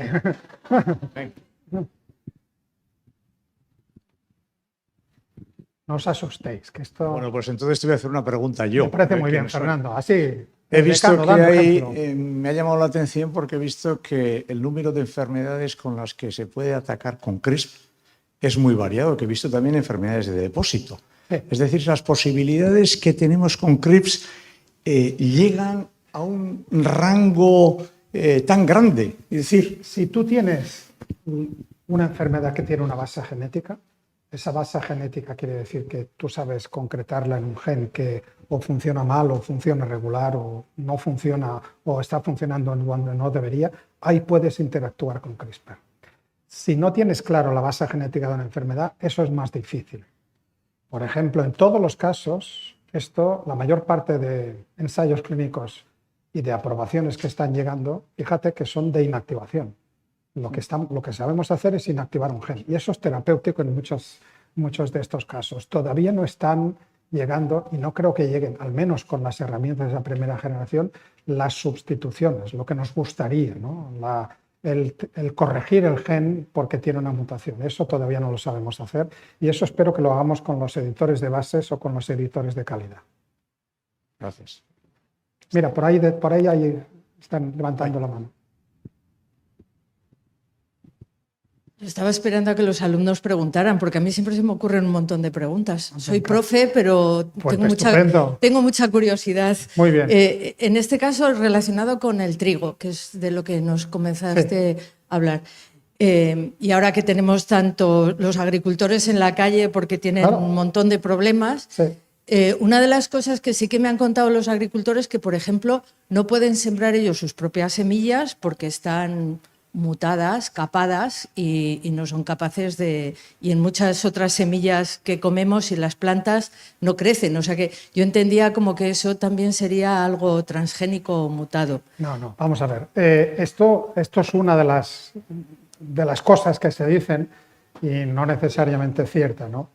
No os asustéis, que esto... Bueno, pues entonces te voy a hacer una pregunta yo. Me parece muy bien, Fernando. Así... He visto que hay, me ha llamado la atención porque he visto que el número de enfermedades con las que se puede atacar con CRISPR es muy variado, que he visto también enfermedades de depósito. Sí. Es decir, las posibilidades que tenemos con CRISPR llegan a un rango tan grande. Es decir, si tú tienes una enfermedad que tiene una base genética, esa base genética quiere decir que tú sabes concretarla en un gen que o funciona mal o funciona regular o no funciona o está funcionando cuando no debería, ahí puedes interactuar con CRISPR. Si no tienes claro la base genética de una enfermedad, eso es más difícil. Por ejemplo, en todos los casos, la mayor parte de ensayos clínicos y de aprobaciones que están llegando, fíjate que son de inactivación. Lo que sabemos hacer es inactivar un gen y eso es terapéutico en muchos de estos casos. Todavía no están llegando, y no creo que lleguen, al menos con las herramientas de la primera generación, las sustituciones, lo que nos gustaría, ¿no? El corregir el gen porque tiene una mutación. Eso todavía no lo sabemos hacer y eso espero que lo hagamos con los editores de bases o con los editores de calidad. Gracias. Mira, por ahí están levantando la mano. Estaba esperando a que los alumnos preguntaran, porque a mí siempre se me ocurren un montón de preguntas. Soy profe, pero pues tengo mucha curiosidad. Muy bien. En este caso, relacionado con el trigo, que es de lo que nos comenzaste a hablar. Y ahora que tenemos tanto los agricultores en la calle porque tienen Claro. un montón de problemas, Sí. una de las cosas que sí que me han contado los agricultores que, por ejemplo, no pueden sembrar ellos sus propias semillas porque están mutadas, capadas y no son capaces de... Y en muchas otras semillas que comemos y las plantas no crecen. O sea que yo entendía como que eso también sería algo transgénico o mutado. No, vamos a ver. Esto es una de las cosas que se dicen y no necesariamente cierta, ¿no?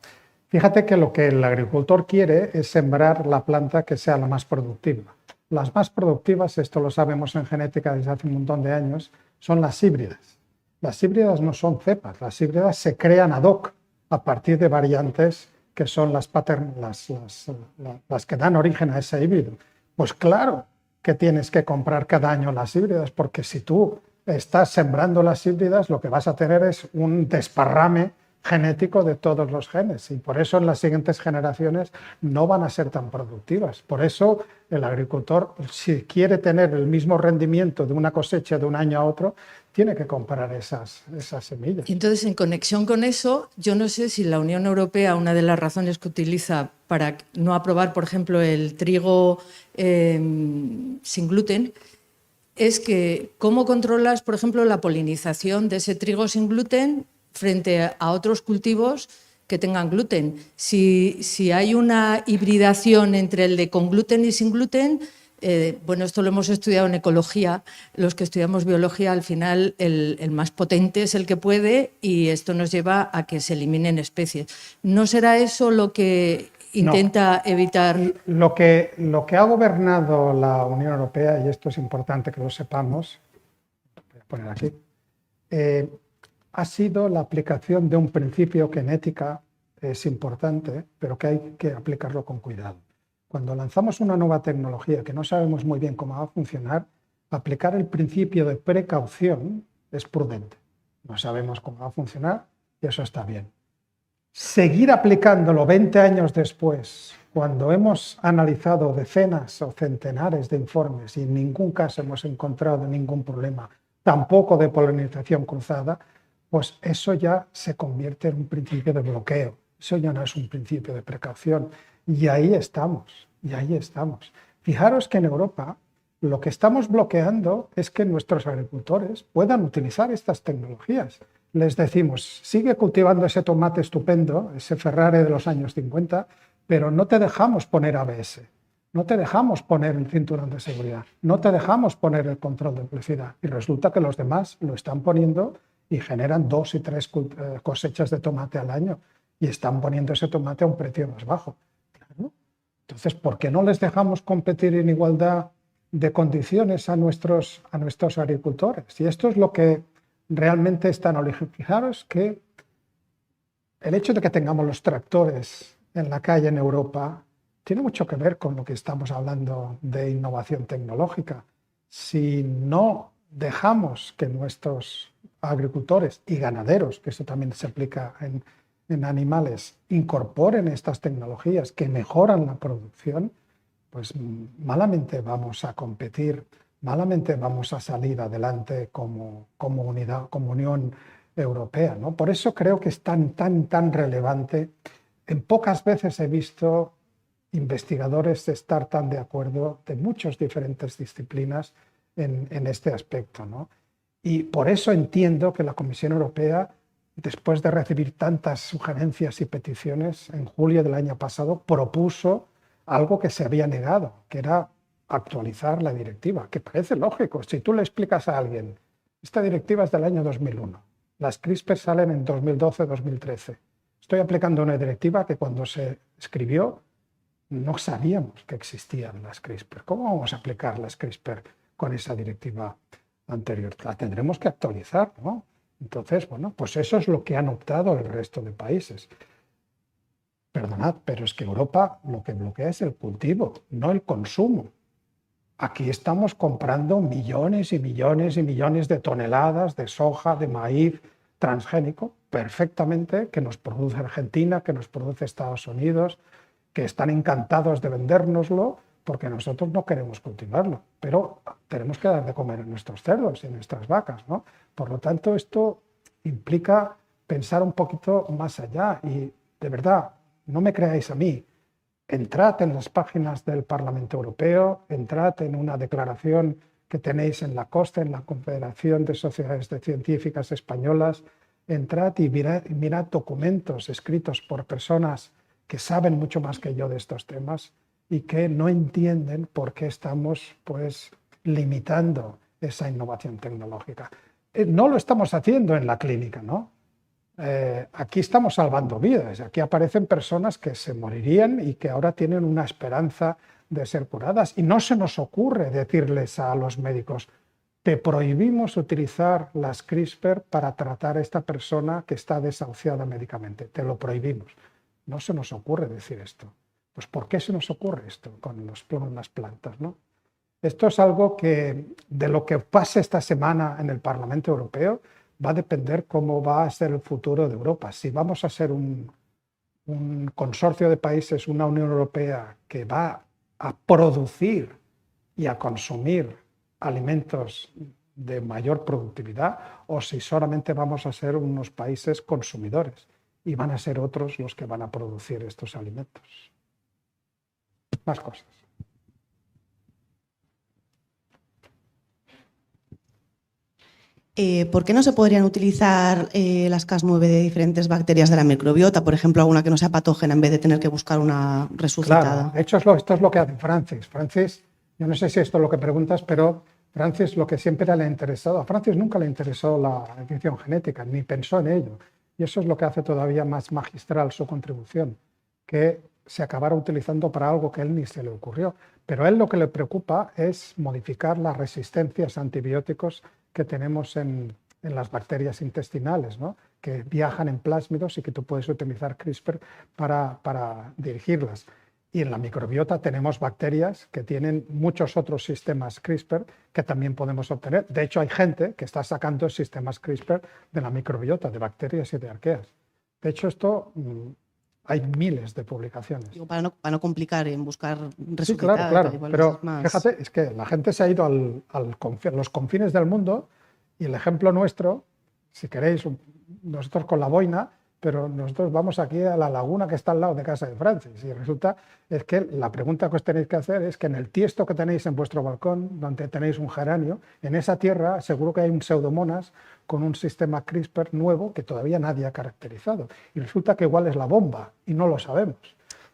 Fíjate que lo que el agricultor quiere es sembrar la planta que sea la más productiva. Las más productivas, esto lo sabemos en genética desde hace un montón de años, son las híbridas. Las híbridas no son cepas, las híbridas se crean ad hoc a partir de variantes que son las que dan origen a ese híbrido. Pues claro que tienes que comprar cada año las híbridas, porque si tú estás sembrando las híbridas, lo que vas a tener es un desparrame genético de todos los genes y por eso en las siguientes generaciones no van a ser tan productivas. Por eso el agricultor, si quiere tener el mismo rendimiento de una cosecha de un año a otro, tiene que comprar esas semillas. Y entonces, en conexión con eso, yo no sé si la Unión Europea, una de las razones que utiliza para no aprobar, por ejemplo, el trigo sin gluten, es que cómo controlas, por ejemplo, la polinización de ese trigo sin gluten frente a otros cultivos que tengan gluten. Si hay una hibridación entre el de con gluten y sin gluten, bueno, esto lo hemos estudiado en ecología, los que estudiamos biología, al final el más potente es el que puede y esto nos lleva a que se eliminen especies. ¿No será eso lo que intenta evitar? Lo que ha gobernado la Unión Europea, y esto es importante que lo sepamos, voy a poner aquí, ha sido la aplicación de un principio que en ética es importante, pero que hay que aplicarlo con cuidado. Cuando lanzamos una nueva tecnología que no sabemos muy bien cómo va a funcionar, aplicar el principio de precaución es prudente. No sabemos cómo va a funcionar y eso está bien. Seguir aplicándolo 20 años después, cuando hemos analizado decenas o centenares de informes y en ningún caso hemos encontrado ningún problema, tampoco de polinización cruzada, pues eso ya se convierte en un principio de bloqueo. Eso ya no es un principio de precaución. Y ahí estamos, y ahí estamos. Fijaros que en Europa lo que estamos bloqueando es que nuestros agricultores puedan utilizar estas tecnologías. Les decimos, sigue cultivando ese tomate estupendo, ese Ferrari de los años 50, pero no te dejamos poner ABS, no te dejamos poner el cinturón de seguridad, no te dejamos poner el control de velocidad. Y resulta que los demás lo están poniendo y generan 2 y 3 cosechas de tomate al año y están poniendo ese tomate a un precio más bajo. Claro. Entonces, ¿por qué no les dejamos competir en igualdad de condiciones a nuestros agricultores? Y esto es lo que realmente están originando. Fijaros que el hecho de que tengamos los tractores en la calle en Europa tiene mucho que ver con lo que estamos hablando de innovación tecnológica. Si no dejamos que nuestros agricultores y ganaderos, que eso también se aplica en animales, incorporen estas tecnologías que mejoran la producción, pues malamente vamos a competir, malamente vamos a salir adelante como unidad, como Unión Europea, ¿no? Por eso creo que es tan relevante. En pocas veces he visto investigadores estar tan de acuerdo de muchas diferentes disciplinas en este aspecto, ¿no? Y por eso entiendo que la Comisión Europea, después de recibir tantas sugerencias y peticiones, en julio del año pasado propuso algo que se había negado, que era actualizar la directiva, que parece lógico. Si tú le explicas a alguien, esta directiva es del año 2001, las CRISPR salen en 2012-2013. Estoy aplicando una directiva que cuando se escribió no sabíamos que existían las CRISPR. ¿Cómo vamos a aplicar las CRISPR con esa directiva anterior? La tendremos que actualizar, ¿no? Entonces, bueno, pues eso es lo que han optado el resto de países. Perdonad, pero es que Europa lo que bloquea es el cultivo, no el consumo. Aquí estamos comprando millones y millones y millones de toneladas de soja, de maíz transgénico, perfectamente, que nos produce Argentina, que nos produce Estados Unidos, que están encantados de vendérnoslo porque nosotros no queremos cultivarlo, pero tenemos que dar de comer a nuestros cerdos y a nuestras vacas, ¿no? Por lo tanto, esto implica pensar un poquito más allá y, de verdad, no me creáis a mí. Entrad en las páginas del Parlamento Europeo, entrad en una declaración que tenéis en la COSTE, en la Confederación de Sociedades Científicas Españolas, entrad y mirad documentos escritos por personas que saben mucho más que yo de estos temas y que no entienden por qué estamos pues, limitando esa innovación tecnológica. No lo estamos haciendo en la clínica, ¿no? Aquí estamos salvando vidas, aquí aparecen personas que se morirían y que ahora tienen una esperanza de ser curadas. Y no se nos ocurre decirles a los médicos, te prohibimos utilizar las CRISPR para tratar a esta persona que está desahuciada médicamente, te lo prohibimos. No se nos ocurre decir esto. Pues ¿por qué se nos ocurre esto con las plantas, ¿no? Esto es algo que, de lo que pase esta semana en el Parlamento Europeo, va a depender cómo va a ser el futuro de Europa. Si vamos a ser un consorcio de países, una Unión Europea que va a producir y a consumir alimentos de mayor productividad, o si solamente vamos a ser unos países consumidores y van a ser otros los que van a producir estos alimentos. Más cosas. ¿Por qué no se podrían utilizar las Cas9 de diferentes bacterias de la microbiota? Por ejemplo, alguna que no sea patógena en vez de tener que buscar una resucitada. Claro, de hecho esto es lo que hace Francis. Francis, yo no sé si esto es lo que preguntas, pero Francis lo que siempre le ha interesado, a Francis nunca le interesó la edición genética, ni pensó en ello. Y eso es lo que hace todavía más magistral su contribución, que se acabara utilizando para algo que a él ni se le ocurrió. Pero a él lo que le preocupa es modificar las resistencias a antibióticos que tenemos en las bacterias intestinales, ¿no? Que viajan en plásmidos y que tú puedes utilizar CRISPR para dirigirlas. Y en la microbiota tenemos bacterias que tienen muchos otros sistemas CRISPR que también podemos obtener. De hecho, hay gente que está sacando sistemas CRISPR de la microbiota, de bacterias y de arqueas. De hecho, esto hay miles de publicaciones. Digo, para no complicar en buscar resultados. Sí, claro. Pero fíjate, es que la gente se ha ido a los confines del mundo y el ejemplo nuestro, si queréis, nosotros con la boina, pero nosotros vamos aquí a la laguna que está al lado de casa de Francis y resulta es que la pregunta que os tenéis que hacer es que en el tiesto que tenéis en vuestro balcón, donde tenéis un geranio, en esa tierra seguro que hay un pseudomonas con un sistema CRISPR nuevo que todavía nadie ha caracterizado y resulta que igual es la bomba y no lo sabemos.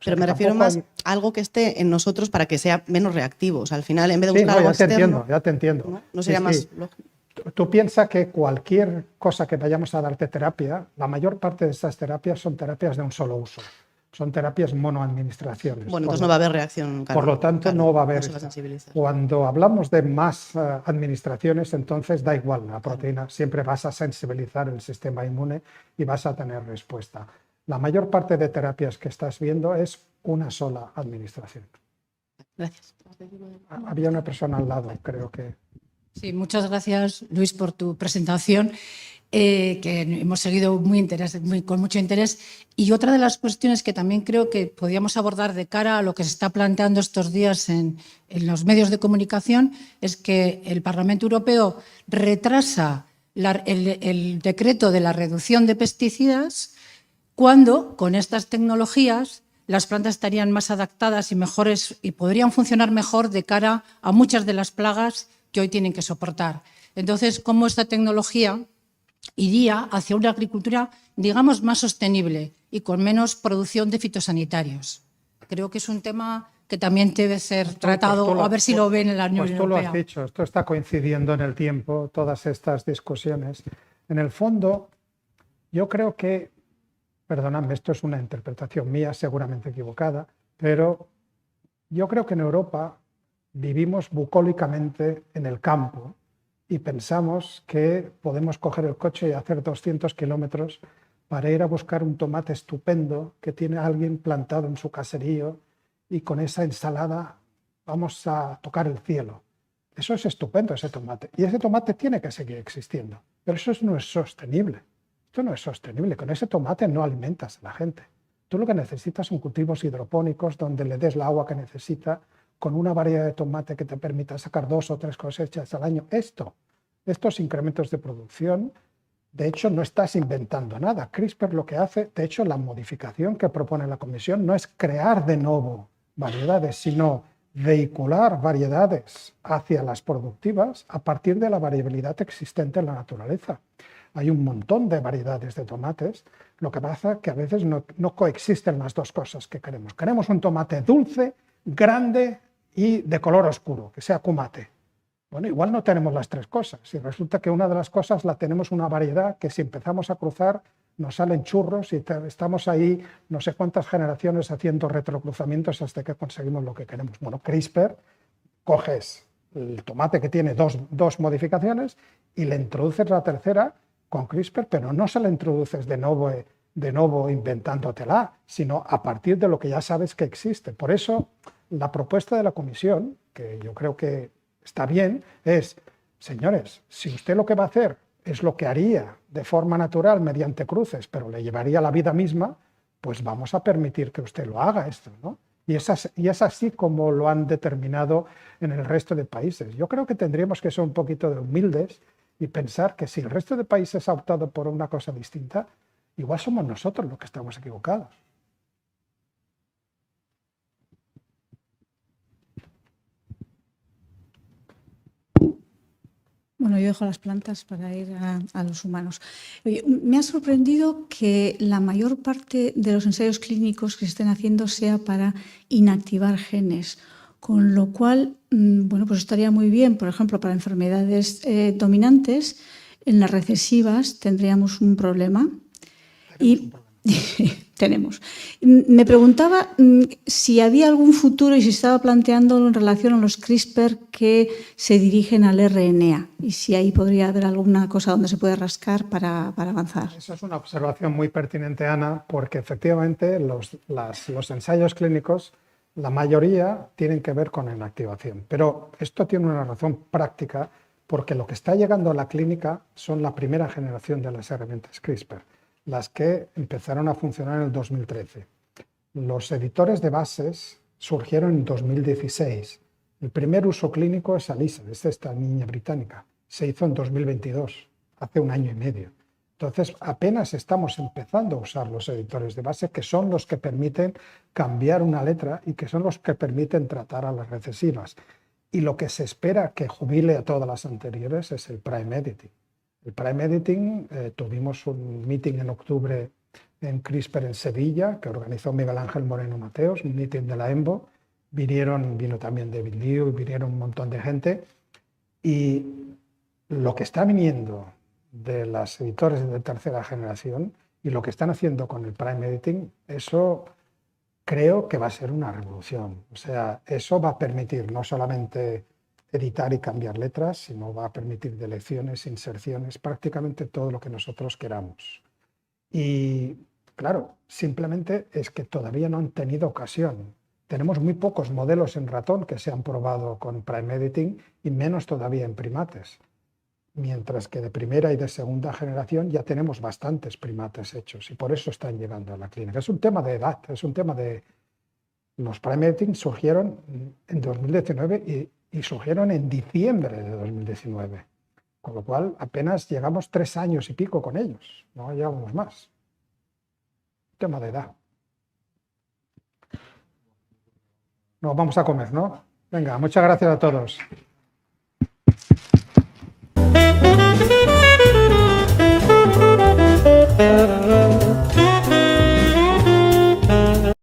Pero me refiero más a algo que esté en nosotros para que sea menos reactivo. O sea, al final, en vez de buscar algo externo... Ya te entiendo. ¿No sería más lógico? Tú piensas que cualquier cosa que vayamos a darte terapia, la mayor parte de estas terapias son terapias de un solo uso. Son terapias monoadministraciones. Bueno, entonces no va a haber reacción. Claro, por lo tanto, no va a haber. Cuando hablamos de más administraciones, entonces da igual la proteína. Siempre vas a sensibilizar el sistema inmune y vas a tener respuesta. La mayor parte de terapias que estás viendo es una sola administración. Gracias. Había una persona al lado, creo que... Sí, muchas gracias, Luis, por tu presentación, que hemos seguido con mucho interés. Y otra de las cuestiones que también creo que podíamos abordar de cara a lo que se está planteando estos días en los medios de comunicación es que el Parlamento Europeo retrasa el decreto de la reducción de pesticidas cuando con estas tecnologías las plantas estarían más adaptadas y mejores y podrían funcionar mejor de cara a muchas de las plagas que hoy tienen que soportar. Entonces, ¿cómo esta tecnología iría hacia una agricultura, digamos, más sostenible y con menos producción de fitosanitarios? Creo que es un tema que también debe ser tratado, a ver si lo ven en la Unión Europea. Pues tú lo has dicho, esto está coincidiendo en el tiempo, todas estas discusiones. En el fondo, yo creo que, perdonadme, esto es una interpretación mía, seguramente equivocada, pero yo creo que en Europa vivimos bucólicamente en el campo y pensamos que podemos coger el coche y hacer 200 kilómetros para ir a buscar un tomate estupendo que tiene alguien plantado en su caserío y con esa ensalada vamos a tocar el cielo. Eso es estupendo, ese tomate. Y ese tomate tiene que seguir existiendo. Pero eso no es sostenible. Esto no es sostenible. Con ese tomate no alimentas a la gente. Tú lo que necesitas son cultivos hidropónicos donde le des el agua que necesita, con una variedad de tomate que te permita sacar 2 o 3 cosechas al año. Estos incrementos de producción De hecho, no estás inventando nada. CRISPR lo que hace, de hecho, la modificación que propone la Comisión no es crear de nuevo variedades, sino vehicular variedades hacia las productivas a partir de la variabilidad existente en la naturaleza. Hay un montón de variedades de tomates, lo que pasa es que a veces no coexisten las dos cosas que queremos. Queremos un tomate dulce, grande y de color oscuro, que sea kumate. Bueno, igual no tenemos las tres cosas, y resulta que una de las cosas la tenemos una variedad que si empezamos a cruzar nos salen churros y estamos ahí no sé cuántas generaciones haciendo retrocruzamientos hasta que conseguimos lo que queremos. Bueno, CRISPR, coges el tomate que tiene dos modificaciones y le introduces la tercera con CRISPR, pero no se la introduces de nuevo inventándotela, sino a partir de lo que ya sabes que existe. Por eso la propuesta de la Comisión, que yo creo que está bien, es, señores, si usted lo que va a hacer es lo que haría de forma natural mediante cruces, pero le llevaría la vida misma, pues vamos a permitir que usted lo haga esto, ¿no? Y es así como lo han determinado en el resto de países. Yo creo que tendríamos que ser un poquito humildes y pensar que si el resto de países ha optado por una cosa distinta, igual somos nosotros los que estamos equivocados. Bueno, yo dejo las plantas para ir a los humanos. Oye, me ha sorprendido que la mayor parte de los ensayos clínicos que se estén haciendo sea para inactivar genes, con lo cual, bueno, pues estaría muy bien, por ejemplo, para enfermedades dominantes, en las recesivas tendríamos un problema. Tenemos. Me preguntaba si había algún futuro y si estaba planteando en relación a los CRISPR que se dirigen al RNA y si ahí podría haber alguna cosa donde se puede rascar para avanzar. Eso es una observación muy pertinente, Ana, porque efectivamente los ensayos clínicos, la mayoría tienen que ver con inactivación, pero esto tiene una razón práctica porque lo que está llegando a la clínica son la primera generación de las herramientas CRISPR, las que empezaron a funcionar en el 2013. Los editores de bases surgieron en 2016. El primer uso clínico es Alisa, es esta niña británica. Se hizo en 2022, hace un año y medio. Entonces, apenas estamos empezando a usar los editores de base, que son los que permiten cambiar una letra y que son los que permiten tratar a las recesivas. Y lo que se espera que jubile a todas las anteriores es el Prime Editing. El Prime Editing, tuvimos un meeting en octubre en CRISPR en Sevilla, que organizó Miguel Ángel Moreno Mateos, un meeting de la EMBO. Vino también David Liu, vinieron un montón de gente. Y lo que está viniendo de las editores de tercera generación y lo que están haciendo con el Prime Editing, eso creo que va a ser una revolución. O sea, eso va a permitir no solamente editar y cambiar letras, sino va a permitir deleciones, inserciones, prácticamente todo lo que nosotros queramos. Y claro, simplemente es que todavía no han tenido ocasión. Tenemos muy pocos modelos en ratón que se han probado con Prime Editing y menos todavía en primates. Mientras que de primera y de segunda generación ya tenemos bastantes primates hechos y por eso están llegando a la clínica. Es un tema de edad, es un tema de... Los Prime Editing surgieron en 2019 y surgieron en diciembre de 2019, con lo cual apenas llegamos 3 años y pico con ellos, no llevamos más. Tema de edad. Nos vamos a comer, ¿no? Venga, muchas gracias a todos.